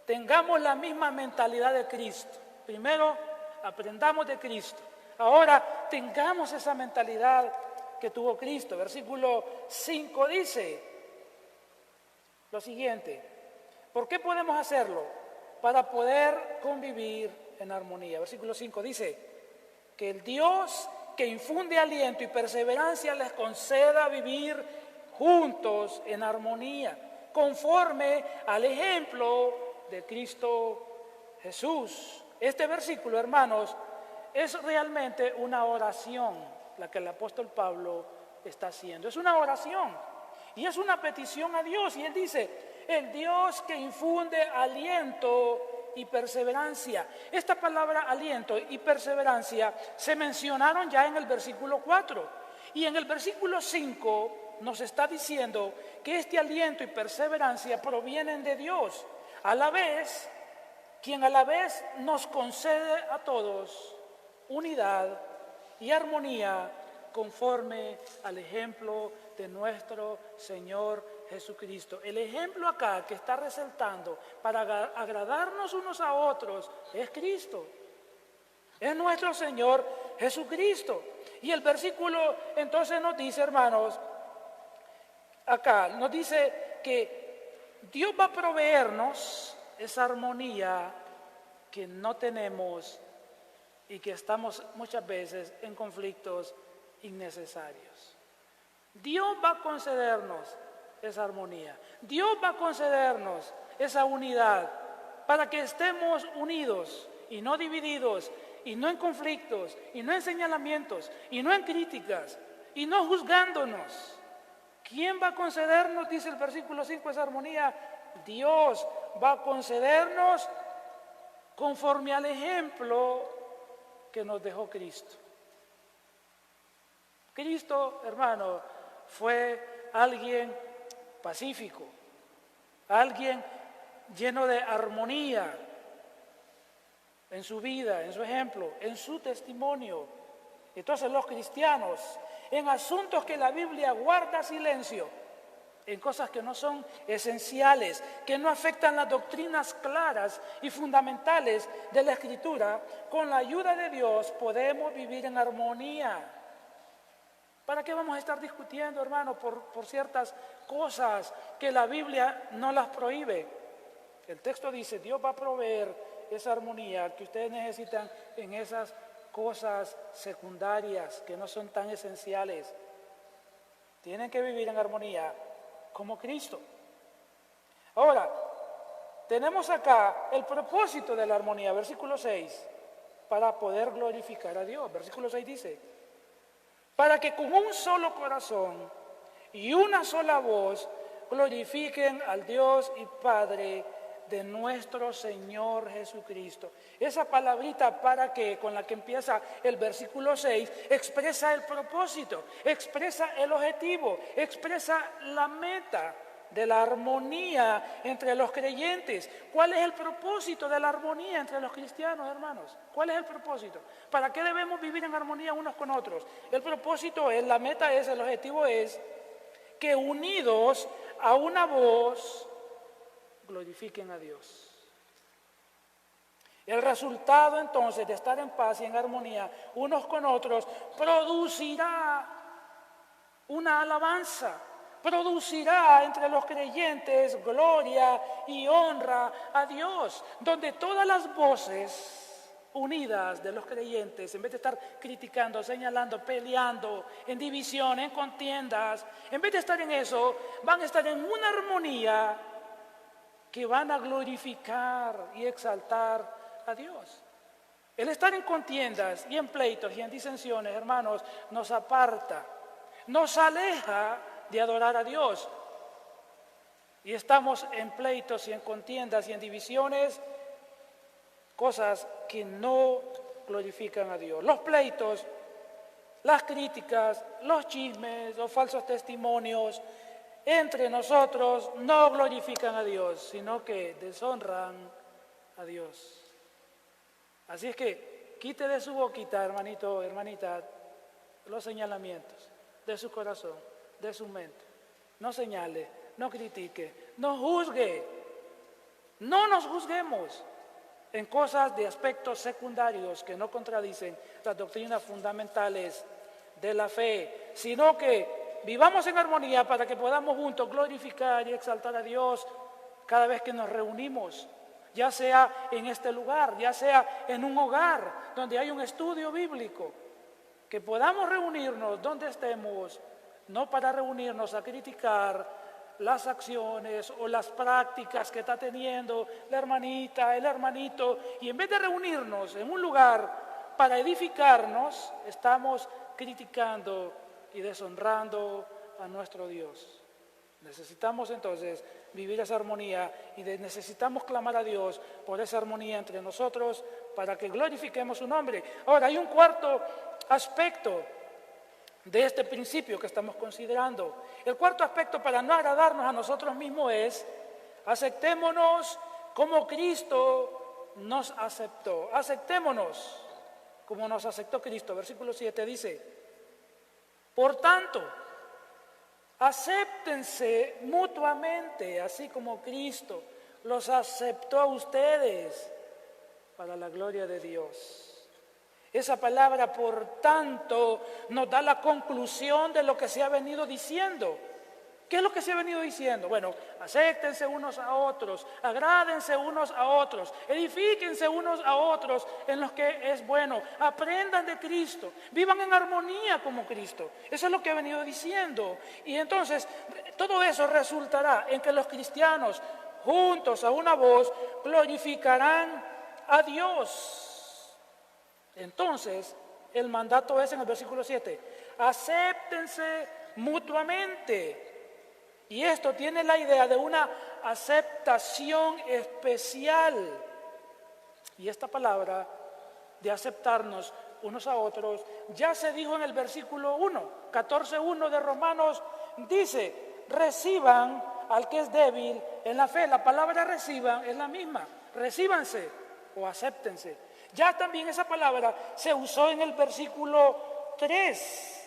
Tengamos la misma mentalidad de Cristo. Primero, aprendamos de Cristo. Ahora, tengamos esa mentalidad que tuvo Cristo. Versículo 5 dice lo siguiente: ¿por qué podemos hacerlo? Para poder convivir en armonía. Versículo 5 dice que el Dios que infunde aliento y perseverancia les conceda vivir juntos en armonía, conforme al ejemplo de Cristo Jesús. Este versículo, hermanos, es realmente una oración la que el apóstol Pablo está haciendo. Es una oración y es una petición a Dios. Y él dice, el Dios que infunde aliento y perseverancia. Esta palabra aliento y perseverancia se mencionaron ya en el versículo 4. Y en el versículo 5 nos está diciendo que este aliento y perseverancia provienen de Dios, a la vez, quien a la vez nos concede a todos unidad y armonía conforme al ejemplo de nuestro Señor Jesucristo. El ejemplo acá que está resaltando para agradarnos unos a otros es Cristo. Es nuestro Señor Jesucristo. Y el versículo entonces nos dice, hermanos, acá nos dice que Dios va a proveernos esa armonía que no tenemos y que estamos muchas veces en conflictos innecesarios. Dios va a concedernos esa armonía. Dios va a concedernos esa unidad para que estemos unidos y no divididos, y no en conflictos, y no en señalamientos, y no en críticas, y no juzgándonos. ¿Quién va a concedernos, dice el versículo 5, esa armonía? Dios va a concedernos conforme al ejemplo que nos dejó Cristo. Cristo, hermano, fue alguien pacífico, alguien lleno de armonía en su vida, en su ejemplo, en su testimonio. Entonces los cristianos, en asuntos que la Biblia guarda silencio, en cosas que no son esenciales, que no afectan las doctrinas claras y fundamentales de la Escritura, con la ayuda de Dios podemos vivir en armonía. ¿Para qué vamos a estar discutiendo, hermano, por ciertas cosas que la Biblia no las prohíbe? El texto dice, Dios va a proveer esa armonía que ustedes necesitan en esas cosas secundarias que no son tan esenciales. Tienen que vivir en armonía como Cristo. Ahora, tenemos acá el propósito de la armonía, versículo 6, para poder glorificar a Dios. Versículo 6 dice, para que con un solo corazón y una sola voz glorifiquen al Dios y Padre de nuestro Señor Jesucristo. Esa palabrita para qué, con la que empieza el versículo 6, expresa el propósito, expresa el objetivo, expresa la meta de la armonía entre los creyentes. ¿Cuál es el propósito de la armonía entre los cristianos, hermanos? ¿Cuál es el propósito? ¿Para qué debemos vivir en armonía unos con otros? El propósito es, la meta es, el objetivo es que unidos a una voz glorifiquen a Dios. El resultado entonces de estar en paz y en armonía unos con otros producirá una alabanza, producirá entre los creyentes gloria y honra a Dios, donde todas las voces unidas de los creyentes, en vez de estar criticando, señalando, peleando, en división, en contiendas, en vez de estar en eso, van a estar en una armonía que van a glorificar y exaltar a Dios. El estar en contiendas y en pleitos y en disensiones, hermanos, nos aparta, nos aleja de adorar a Dios. Y estamos en pleitos y en contiendas y en divisiones, cosas que no glorifican a Dios. Los pleitos, las críticas, los chismes, los falsos testimonios entre nosotros no glorifican a Dios, sino que deshonran a Dios. Así es que quite de su boquita, hermanito, hermanita, los señalamientos de su corazón, de su mente. No señale, no critique, no juzgue. No nos juzguemos en cosas de aspectos secundarios que no contradicen las doctrinas fundamentales de la fe, sino que vivamos en armonía para que podamos juntos glorificar y exaltar a Dios cada vez que nos reunimos, ya sea en este lugar, ya sea en un hogar donde hay un estudio bíblico, que podamos reunirnos donde estemos, no para reunirnos a criticar las acciones o las prácticas que está teniendo la hermanita, el hermanito, y en vez de reunirnos en un lugar para edificarnos, estamos criticando y deshonrando a nuestro Dios. Necesitamos entonces vivir esa armonía y necesitamos clamar a Dios por esa armonía entre nosotros para que glorifiquemos su nombre. Ahora, hay un cuarto aspecto de este principio que estamos considerando. El cuarto aspecto para no agradarnos a nosotros mismos es: aceptémonos como Cristo nos aceptó. Aceptémonos como nos aceptó Cristo. Versículo 7 dice: por tanto, acéptense mutuamente, así como Cristo los aceptó a ustedes para la gloria de Dios. Esa palabra, por tanto, nos da la conclusión de lo que se ha venido diciendo. ¿Qué es lo que se ha venido diciendo? Bueno, acéptense unos a otros, agrádense unos a otros, edifíquense unos a otros en los que es bueno, aprendan de Cristo, vivan en armonía como Cristo. Eso es lo que ha venido diciendo. Y entonces, todo eso resultará en que los cristianos, juntos a una voz, glorificarán a Dios. Entonces, el mandato es en el versículo 7, acéptense mutuamente. Y esto tiene la idea de una aceptación especial. Y esta palabra de aceptarnos unos a otros ya se dijo en el versículo 1, 14:1 de Romanos, dice: reciban al que es débil en la fe. La palabra reciban es la misma, recíbanse o acéptense. Ya también esa palabra se usó en el versículo 3.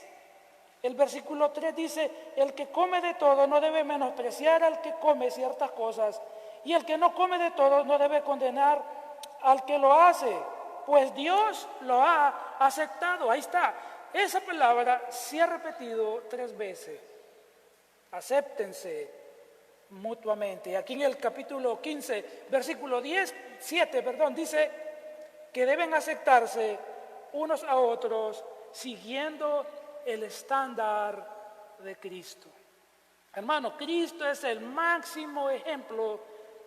El versículo 3 dice: el que come de todo no debe menospreciar al que come ciertas cosas, y el que no come de todo no debe condenar al que lo hace, pues Dios lo ha aceptado. Ahí está. Esa palabra se ha repetido 3 veces. Acéptense mutuamente. Aquí en el capítulo 15, versículo 7, dice que deben aceptarse unos a otros siguiendo el estándar de Cristo. Hermano, Cristo es el máximo ejemplo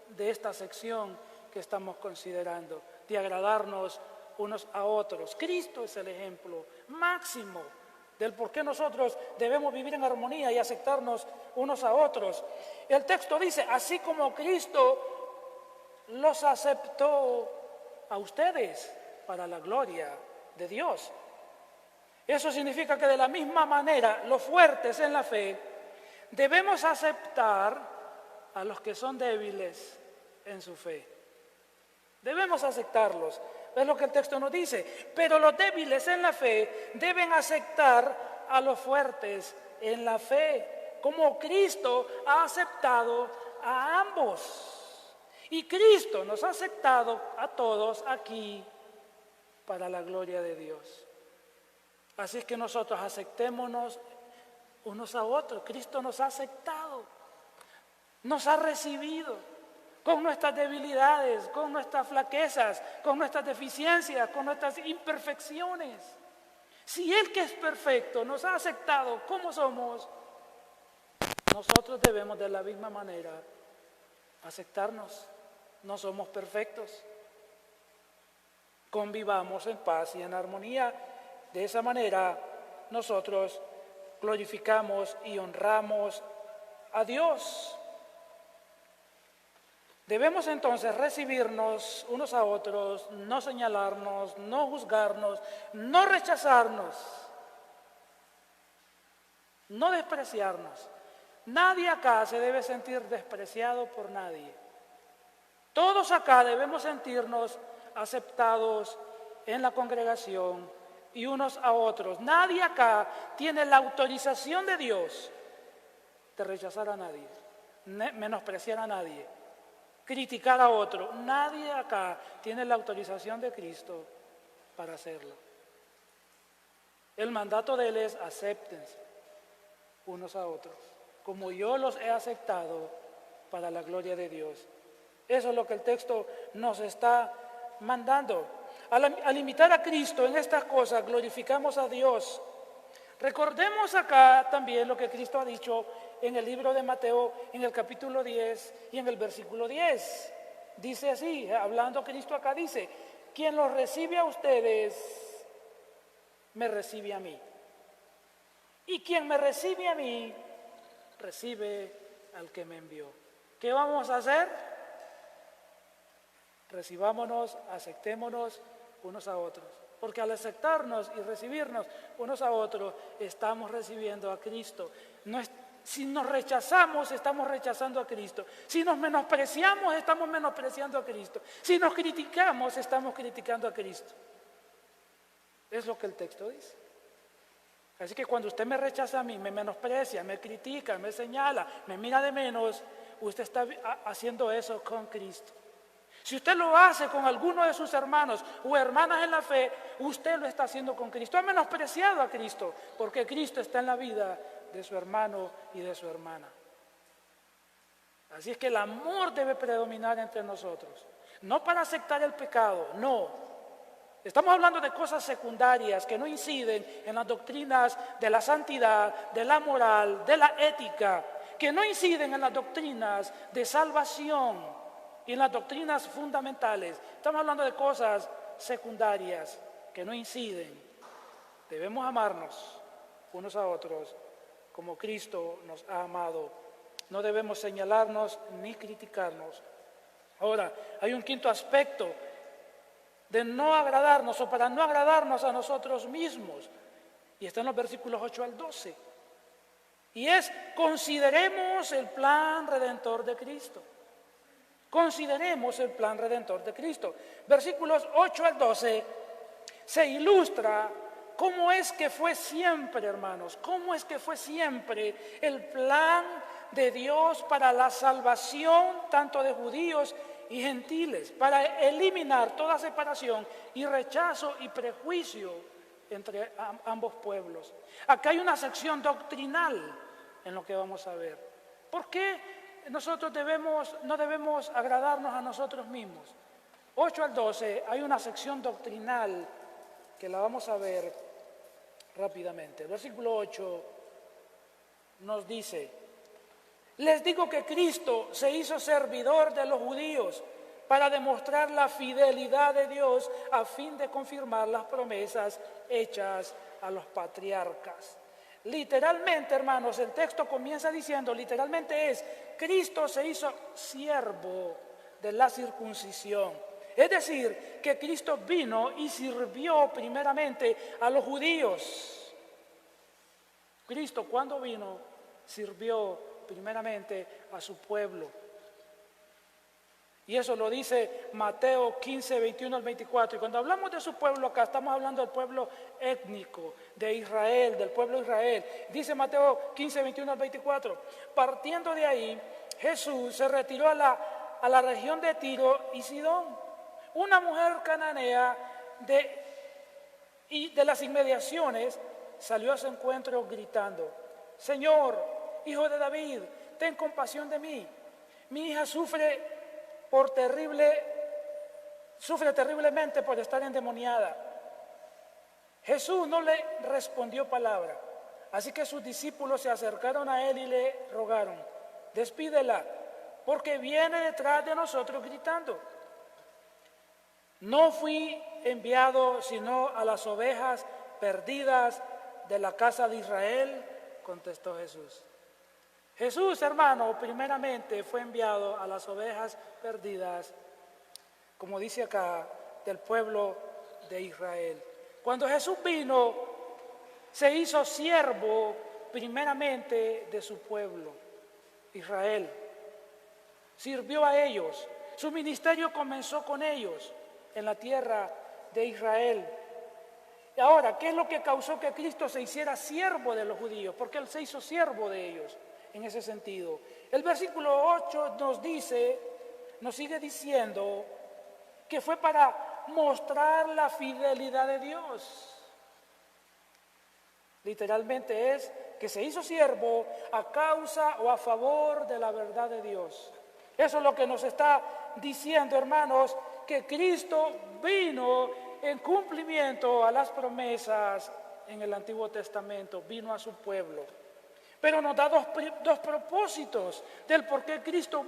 de esta sección que estamos considerando, de agradarnos unos a otros. Cristo es el ejemplo máximo del por qué nosotros debemos vivir en armonía y aceptarnos unos a otros. El texto dice: así como Cristo los aceptó a ustedes para la gloria de Dios. Eso significa que de la misma manera, los fuertes en la fe, debemos aceptar a los que son débiles en su fe. Debemos aceptarlos. Es lo que el texto nos dice. Pero los débiles en la fe deben aceptar a los fuertes en la fe, como Cristo ha aceptado a ambos. Y Cristo nos ha aceptado a todos aquí para la gloria de Dios. Así es que nosotros aceptémonos unos a otros. Cristo nos ha aceptado, nos ha recibido con nuestras debilidades, con nuestras flaquezas, con nuestras deficiencias, con nuestras imperfecciones. Si Él, que es perfecto, nos ha aceptado como somos, nosotros debemos de la misma manera aceptarnos. No somos perfectos. Convivamos en paz y en armonía. De esa manera nosotros glorificamos y honramos a Dios. Debemos entonces recibirnos unos a otros, no señalarnos, no juzgarnos, no rechazarnos, no despreciarnos. Nadie acá se debe sentir despreciado por nadie. Todos acá debemos sentirnos aceptados en la congregación y unos a otros. Nadie acá tiene la autorización de Dios de rechazar a nadie, menospreciar a nadie, criticar a otro. Nadie acá tiene la autorización de Cristo para hacerlo. El mandato de Él es: acéptense unos a otros, como yo los he aceptado para la gloria de Dios. Eso es lo que el texto nos está mandando. Al imitar a Cristo en estas cosas, glorificamos a Dios. Recordemos acá también lo que Cristo ha dicho en el libro de Mateo, en el capítulo 10 y en el versículo 10. Dice así, hablando Cristo acá, dice: quien los recibe a ustedes, me recibe a mí. Y quien me recibe a mí, recibe al que me envió. ¿Qué vamos a hacer? Recibámonos, aceptémonos unos a otros. Porque al aceptarnos y recibirnos unos a otros, estamos recibiendo a Cristo. Si nos rechazamos, estamos rechazando a Cristo. Si nos menospreciamos, estamos menospreciando a Cristo. Si nos criticamos, estamos criticando a Cristo. Es lo que el texto dice. Así que cuando usted me rechaza a mí, me menosprecia, me critica, me señala, me mira de menos, usted está haciendo eso con Cristo. Si usted lo hace con alguno de sus hermanos o hermanas en la fe, usted lo está haciendo con Cristo. Ha menospreciado a Cristo, porque Cristo está en la vida de su hermano y de su hermana. Así es que el amor debe predominar entre nosotros. No para aceptar el pecado, no. Estamos hablando de cosas secundarias que no inciden en las doctrinas de la santidad, de la moral, de la ética, que no inciden en las doctrinas de salvación y en las doctrinas fundamentales. Estamos hablando de cosas secundarias que no inciden. Debemos amarnos unos a otros como Cristo nos ha amado. No debemos señalarnos ni criticarnos. Ahora, hay un quinto aspecto de no agradarnos o para no agradarnos a nosotros mismos. Y está en los versículos 8 al 12. Y es: consideremos el plan redentor de Cristo. Consideremos el plan redentor de Cristo. Versículos 8 al 12 se ilustra cómo es que fue siempre, hermanos, cómo es que fue siempre el plan de Dios para la salvación tanto de judíos y gentiles, para eliminar toda separación y rechazo y prejuicio entre ambos pueblos. Acá hay una sección doctrinal en lo que vamos a ver. ¿Por qué nosotros no debemos agradarnos a nosotros mismos? 8 al 12 hay una sección doctrinal que la vamos a ver rápidamente. El versículo 8 nos dice: les digo que Cristo se hizo servidor de los judíos para demostrar la fidelidad de Dios a fin de confirmar las promesas hechas a los patriarcas. Literalmente, hermanos, el texto comienza diciendo, literalmente es: Cristo se hizo siervo de la circuncisión. Es decir, que Cristo vino y sirvió primeramente a los judíos. Cristo, cuando vino, sirvió primeramente a su pueblo. Y eso lo dice Mateo 15, 21 al 24. Y cuando hablamos de su pueblo acá, estamos hablando del pueblo étnico de Israel, del pueblo de Israel. Dice Mateo 15, 21 al 24. Partiendo de ahí, Jesús se retiró a la región de Tiro y Sidón. Una mujer cananea de las inmediaciones salió a su encuentro gritando: Señor, hijo de David, ten compasión de mí. Mi hija sufre terriblemente por estar endemoniada. Jesús no le respondió palabra, así que sus discípulos se acercaron a él y le rogaron: despídela, porque viene detrás de nosotros gritando. No fui enviado sino a las ovejas perdidas de la casa de Israel, contestó Jesús. Jesús, hermano, primeramente fue enviado a las ovejas perdidas, como dice acá, del pueblo de Israel. Cuando Jesús vino, se hizo siervo primeramente de su pueblo, Israel. Sirvió a ellos. Su ministerio comenzó con ellos en la tierra de Israel. Y ahora, ¿qué es lo que causó que Cristo se hiciera siervo de los judíos? Porque Él se hizo siervo de ellos en ese sentido. El versículo 8 nos sigue diciendo que fue para mostrar la fidelidad de Dios. Literalmente es que se hizo siervo a causa o a favor de la verdad de Dios. Eso es lo que nos está diciendo, hermanos, que Cristo vino en cumplimiento a las promesas en el Antiguo Testamento, vino a su pueblo. Pero nos da dos propósitos del por qué Cristo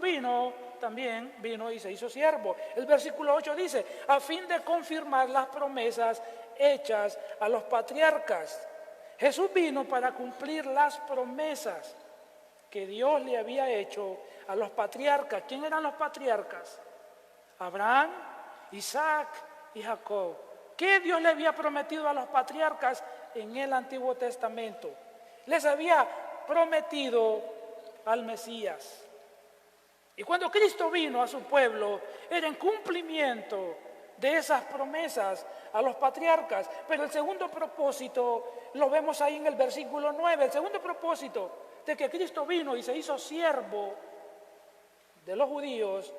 también vino y se hizo siervo. El versículo 8 dice: a fin de confirmar las promesas hechas a los patriarcas. Jesús vino para cumplir las promesas que Dios le había hecho a los patriarcas. ¿Quién eran los patriarcas? Abraham, Isaac y Jacob. ¿Qué Dios le había prometido a los patriarcas en el Antiguo Testamento? Les había prometido al Mesías. Y cuando Cristo vino a su pueblo, era en cumplimiento de esas promesas a los patriarcas. Pero el segundo propósito lo vemos ahí en el versículo 9. El segundo propósito de que Cristo vino y se hizo siervo de los judíos,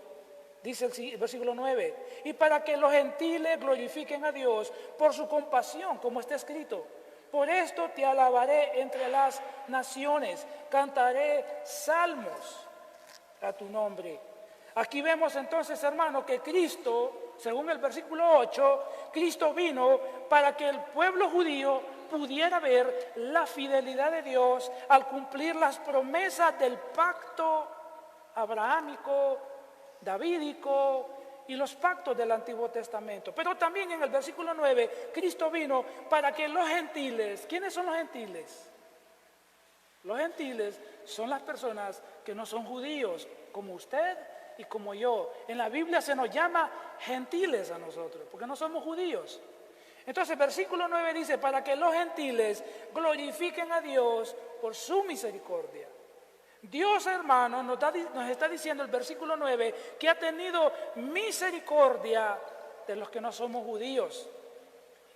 dice el versículo 9, y para que los gentiles glorifiquen a Dios por su compasión, como está escrito: por esto te alabaré entre las naciones, cantaré salmos a tu nombre. Aquí vemos entonces, hermano, que Cristo, según el versículo 8, Cristo vino para que el pueblo judío pudiera ver la fidelidad de Dios al cumplir las promesas del pacto abrahámico, davídico y los pactos del Antiguo Testamento. Pero también en el versículo 9, Cristo vino para que los gentiles, ¿quiénes son los gentiles? Los gentiles son las personas que no son judíos, como usted y como yo. En la Biblia se nos llama gentiles a nosotros, porque no somos judíos. Entonces el versículo 9 dice: para que los gentiles glorifiquen a Dios por su misericordia. Dios, hermano, nos está diciendo el versículo 9 que ha tenido misericordia de los que no somos judíos.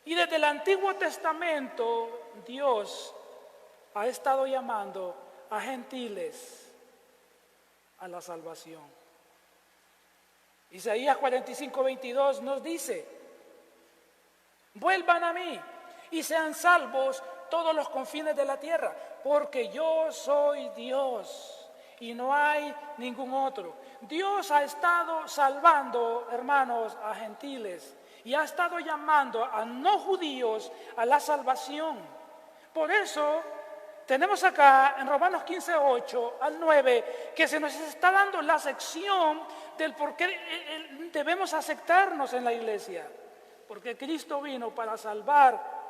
Y desde el Antiguo Testamento Dios ha estado llamando a gentiles a la salvación. Isaías 45, 22 nos dice: vuelvan a mí y sean salvos todos los confines de la tierra, porque yo soy Dios y no hay ningún otro. Dios ha estado salvando, hermanos, a gentiles y ha estado llamando a no judíos a la salvación. Por eso tenemos acá en Romanos 15, 8 al 9 que se nos está dando la sección del por qué debemos aceptarnos en la iglesia. Porque Cristo vino para salvar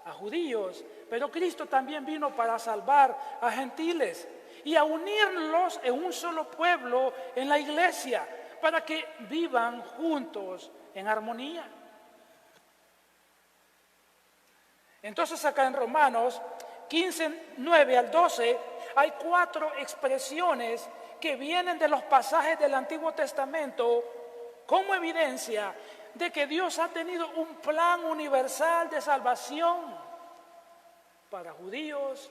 a judíos, pero Cristo también vino para salvar a gentiles y a unirlos en un solo pueblo en la iglesia. para que vivan juntos en armonía. Entonces acá en Romanos 15, 9 al 12, hay 4 expresiones que vienen de los pasajes del Antiguo Testamento como evidencia de que Dios ha tenido un plan universal de salvación para judíos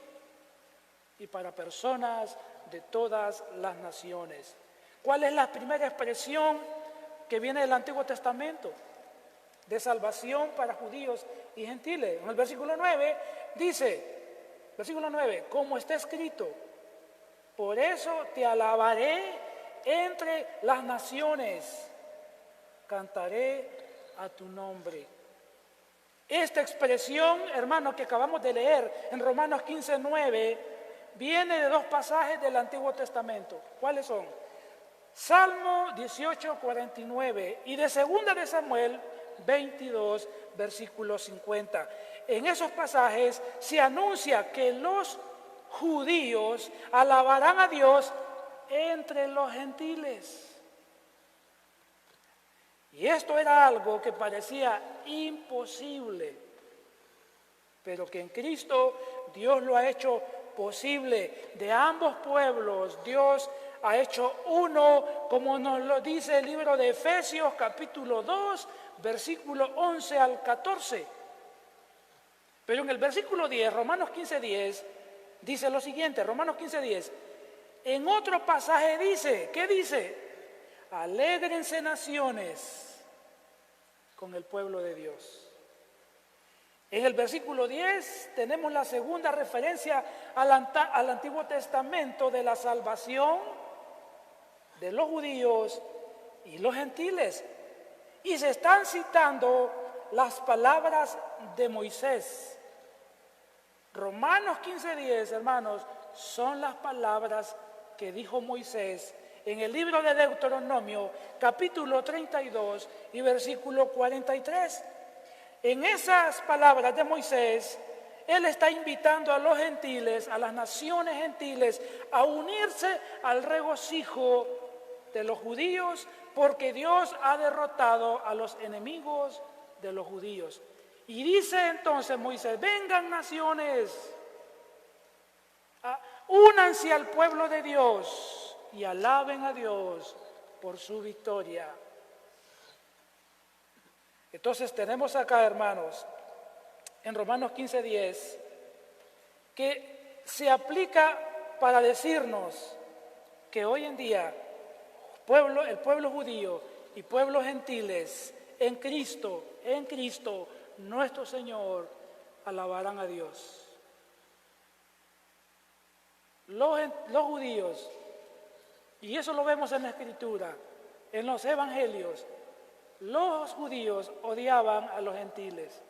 y para personas de todas las naciones. ¿Cuál es la primera expresión que viene del Antiguo Testamento de salvación para judíos y gentiles? En el versículo 9 dice, versículo 9, como está escrito, por eso te alabaré entre las naciones, cantaré a tu nombre. Esta expresión, hermano, que acabamos de leer en Romanos 15, 9, viene de 2 pasajes del Antiguo Testamento. ¿Cuáles son? Salmo 18, 49 y de 2 de Samuel 22, versículo 50. En esos pasajes se anuncia que los judíos alabarán a Dios entre los gentiles. Y esto era algo que parecía imposible, pero que en Cristo Dios lo ha hecho posible. De ambos pueblos Dios ha hecho uno, como nos lo dice el libro de Efesios capítulo 2, versículo 11 al 14. Pero en el versículo 10, Romanos 15:10, dice lo siguiente, Romanos 15:10. En otro pasaje dice, ¿qué dice? Alégrense naciones con el pueblo de Dios. En el versículo 10 tenemos la segunda referencia al Antiguo Testamento de la salvación de los judíos y los gentiles. Y se están citando las palabras de Moisés. Romanos 15:10, hermanos, son las palabras que dijo Moisés en el libro de Deuteronomio, capítulo 32 y versículo 43. En esas palabras de Moisés, él está invitando a los gentiles, a las naciones gentiles, a unirse al regocijo de los judíos, porque Dios ha derrotado a los enemigos de los judíos. Y dice entonces Moisés, vengan naciones, únanse al pueblo de Dios y alaben a Dios por su victoria. Entonces tenemos acá, hermanos, en Romanos 15:10, que se aplica para decirnos que hoy en día el pueblo judío y pueblos gentiles en Cristo, nuestro Señor, alabarán a Dios. Los judíos, y eso lo vemos en la Escritura, en los evangelios, los judíos odiaban a los gentiles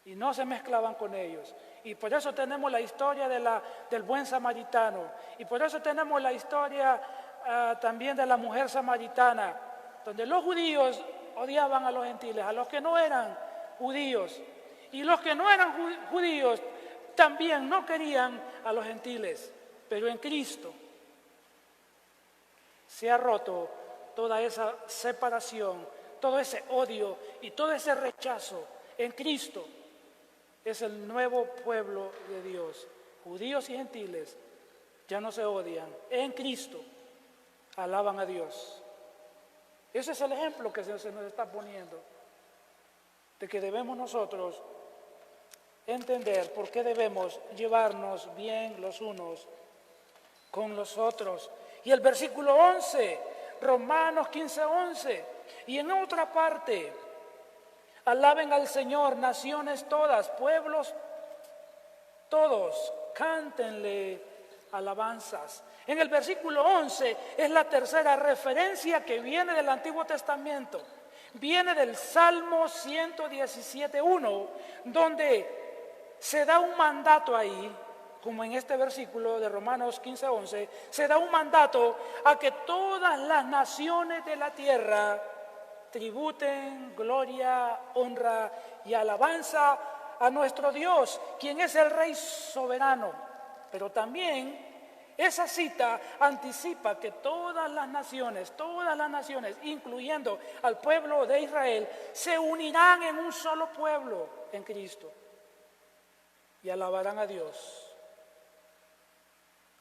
y no se mezclaban con ellos. Y por eso tenemos la historia del buen samaritano. Y por eso tenemos la historia también de la mujer samaritana, donde los judíos odiaban a los gentiles, a los que no eran judíos. Y los que no eran judíos también no querían a los gentiles. Pero en Cristo se ha roto toda esa separación, todo ese odio y todo ese rechazo. En Cristo es el nuevo pueblo de Dios. Judíos y gentiles ya no se odian. En Cristo alaban a Dios. Ese es el ejemplo que se nos está poniendo, de que debemos nosotros entender por qué debemos llevarnos bien los unos con los otros. Y el versículo 11, Romanos 15:11, y en otra parte, alaben al Señor, naciones todas, pueblos todos, cántenle alabanzas. En el versículo 11 es la tercera referencia que viene del Antiguo Testamento. Viene del Salmo 117:1, donde se da un mandato ahí, como en este versículo de Romanos 15:11, se da un mandato a que todas las naciones de la tierra tributen gloria, honra y alabanza a nuestro Dios, quien es el Rey soberano. Pero también Esa cita anticipa que todas las naciones, incluyendo al pueblo de Israel, se unirán en un solo pueblo en Cristo y alabarán a Dios.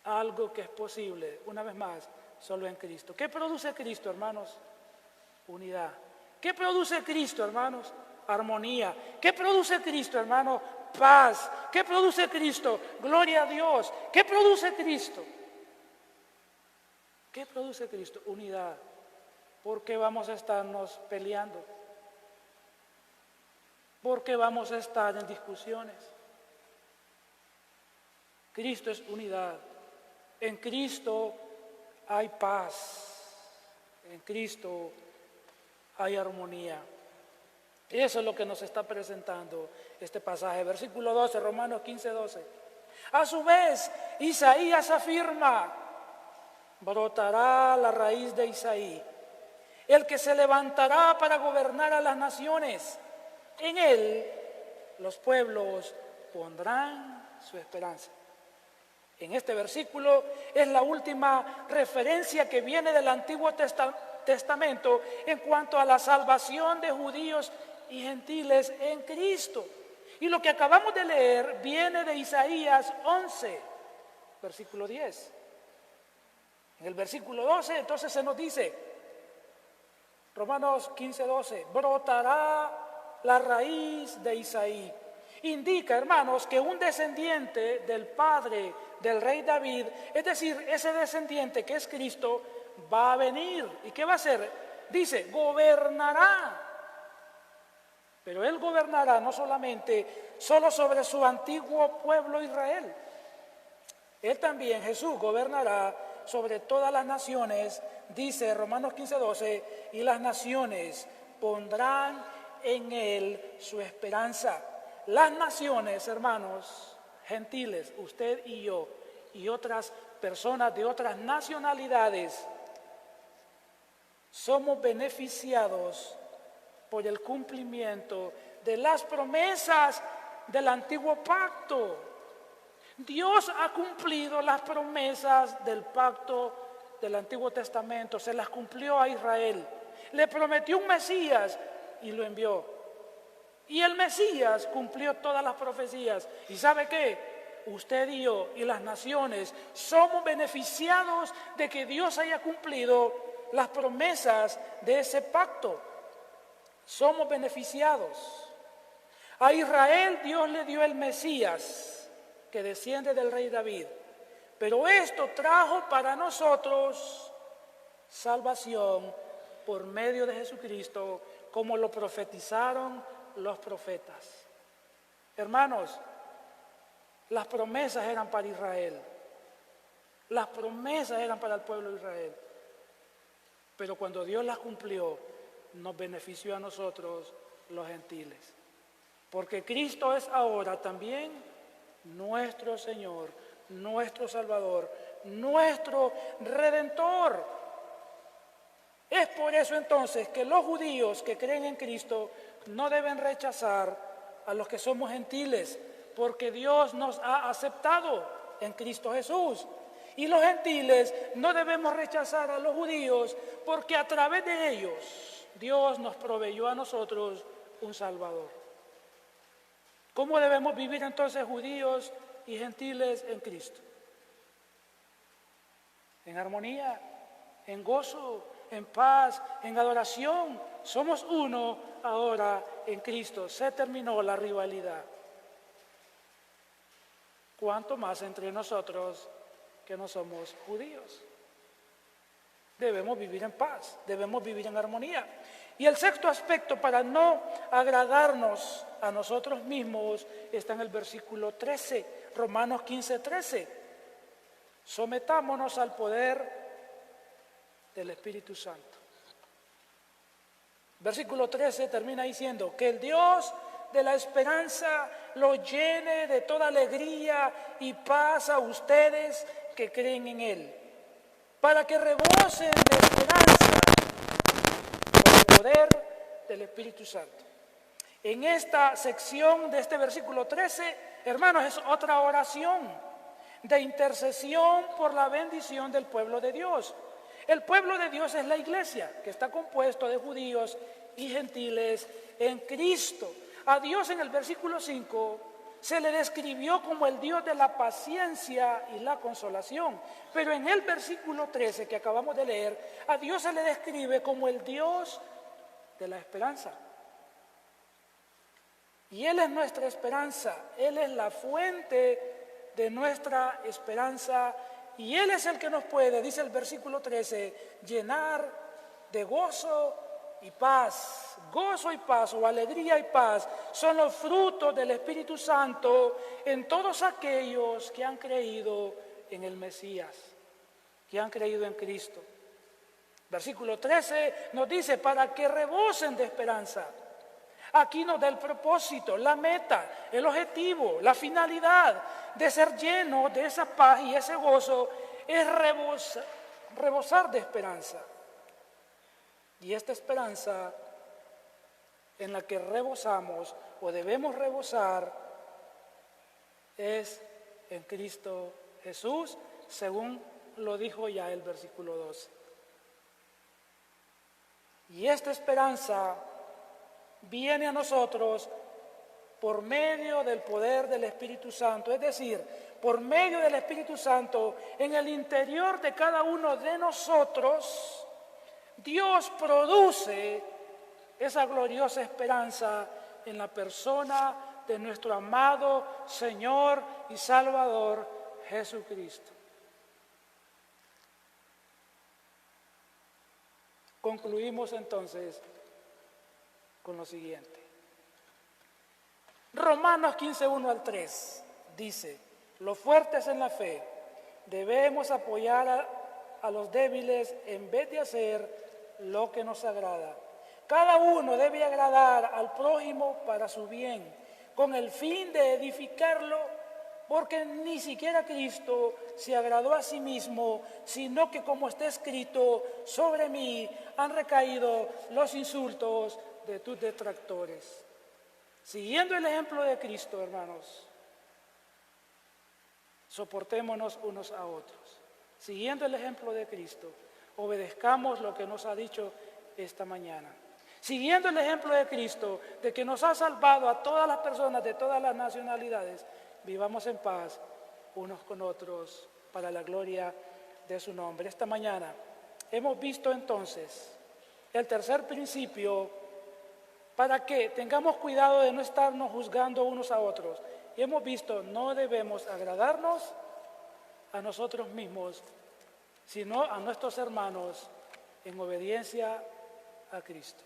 Algo que es posible, una vez más, solo en Cristo. ¿Qué produce Cristo, hermanos? Unidad. ¿Qué produce Cristo, hermanos? Armonía. ¿Qué produce Cristo, hermanos? Paz. ¿Qué produce Cristo? Gloria a Dios. ¿Qué produce Cristo? ¿Qué produce Cristo? Unidad. ¿Por qué vamos a estarnos peleando? ¿Por qué vamos a estar en discusiones? Cristo es unidad. En Cristo hay paz. En Cristo hay armonía. Eso es lo que nos está presentando este pasaje. Versículo 12, Romanos 15, 12. A su vez, Isaías afirma: brotará la raíz de Isaí, el que se levantará para gobernar a las naciones. En él los pueblos pondrán su esperanza. En este versículo es la última referencia que viene del Antiguo Testamento en cuanto a la salvación de judíos y gentiles en Cristo. Y lo que acabamos de leer viene de Isaías 11, versículo 10. En el versículo 12 entonces se nos dice, Romanos 15, 12, brotará la raíz de Isaí. Indica, hermanos, que un descendiente del padre del rey David, es decir, ese descendiente que es Cristo, va a venir. ¿Y qué va a hacer? Dice, gobernará. Pero él gobernará no solamente solo sobre su antiguo pueblo Israel. Él también, Jesús, gobernará sobre todas las naciones, dice Romanos 15, 12, y las naciones pondrán en él su esperanza. Las naciones, hermanos, gentiles, usted y yo, y otras personas de otras nacionalidades, somos beneficiados por el cumplimiento de las promesas del antiguo pacto. Dios ha cumplido las promesas del pacto del Antiguo Testamento, se las cumplió a Israel. Le prometió un Mesías y lo envió. Y el Mesías cumplió todas las profecías. ¿Y sabe qué? Usted y yo y las naciones somos beneficiados de que Dios haya cumplido las promesas de ese pacto. Somos beneficiados. A Israel Dios le dio el Mesías, que desciende del rey David. Pero esto trajo para nosotros salvación por medio de Jesucristo, como lo profetizaron los profetas. Hermanos, las promesas eran para Israel. Las promesas eran para el pueblo de Israel. Pero cuando Dios las cumplió, nos benefició a nosotros, los gentiles. Porque Cristo es ahora también nuestro Señor, nuestro Salvador, nuestro Redentor. Es por eso entonces que los judíos que creen en Cristo no deben rechazar a los que somos gentiles, porque Dios nos ha aceptado en Cristo Jesús. Y los gentiles no debemos rechazar a los judíos, porque a través de ellos Dios nos proveyó a nosotros un Salvador. ¿Cómo debemos vivir entonces judíos y gentiles en Cristo? En armonía, en gozo, en paz, en adoración. Somos uno ahora en Cristo. Se terminó la rivalidad. ¿Cuánto más entre nosotros que no somos judíos? Debemos vivir en paz, debemos vivir en armonía. Y el sexto aspecto para no agradarnos a nosotros mismos está en el versículo 13, Romanos 15, 13. Sometámonos al poder del Espíritu Santo. Versículo 13 termina diciendo que el Dios de la esperanza lo llene de toda alegría y paz a ustedes que creen en Él, para que rebosen de esperanza por el poder del Espíritu Santo. En esta sección de este versículo 13, hermanos, es otra oración. de intercesión por la bendición del pueblo de Dios. El pueblo de Dios es la iglesia, que está compuesto de judíos y gentiles en Cristo. A Dios en el versículo 5 se le describió como el Dios de la paciencia y la consolación. Pero en el versículo 13 que acabamos de leer, a Dios se le describe como el Dios de la esperanza. Y Él es nuestra esperanza, Él es la fuente de nuestra esperanza y Él es el que nos puede, dice el versículo 13, llenar de gozo y paz. Gozo y paz o alegría y paz son los frutos del Espíritu Santo en todos aquellos que han creído en el Mesías, que han creído en Cristo. Versículo 13 nos dice, para que rebosen de esperanza. Aquí nos da el propósito, la meta, el objetivo, la finalidad de ser lleno de esa paz y ese gozo es rebosar de esperanza. Y esta esperanza en la que rebosamos o debemos rebosar es en Cristo Jesús, según lo dijo ya el versículo 12. Y esta esperanza viene a nosotros por medio del poder del Espíritu Santo, es decir, por medio del Espíritu Santo en el interior de cada uno de nosotros, Dios produce esa gloriosa esperanza en la persona de nuestro amado Señor y Salvador Jesucristo. Concluimos entonces con lo siguiente. Romanos 15, 1 al 3 dice, los fuertes en la fe debemos apoyar a los débiles en vez de hacer lo que nos agrada. Cada uno debe agradar al prójimo para su bien, con el fin de edificarlo, porque ni siquiera Cristo se agradó a sí mismo, sino que como está escrito, sobre mí han recaído los insultos de tus detractores. Siguiendo el ejemplo de Cristo, hermanos, soportémonos unos a otros. Siguiendo el ejemplo de Cristo, obedezcamos lo que nos ha dicho esta mañana. Siguiendo el ejemplo de Cristo, de que nos ha salvado a todas las personas de todas las nacionalidades, vivamos en paz unos con otros para la gloria de su nombre. Esta mañana hemos visto entonces el tercer principio para que tengamos cuidado de no estarnos juzgando unos a otros. Y hemos visto, no debemos agradarnos a nosotros mismos, sino a nuestros hermanos en obediencia a Cristo.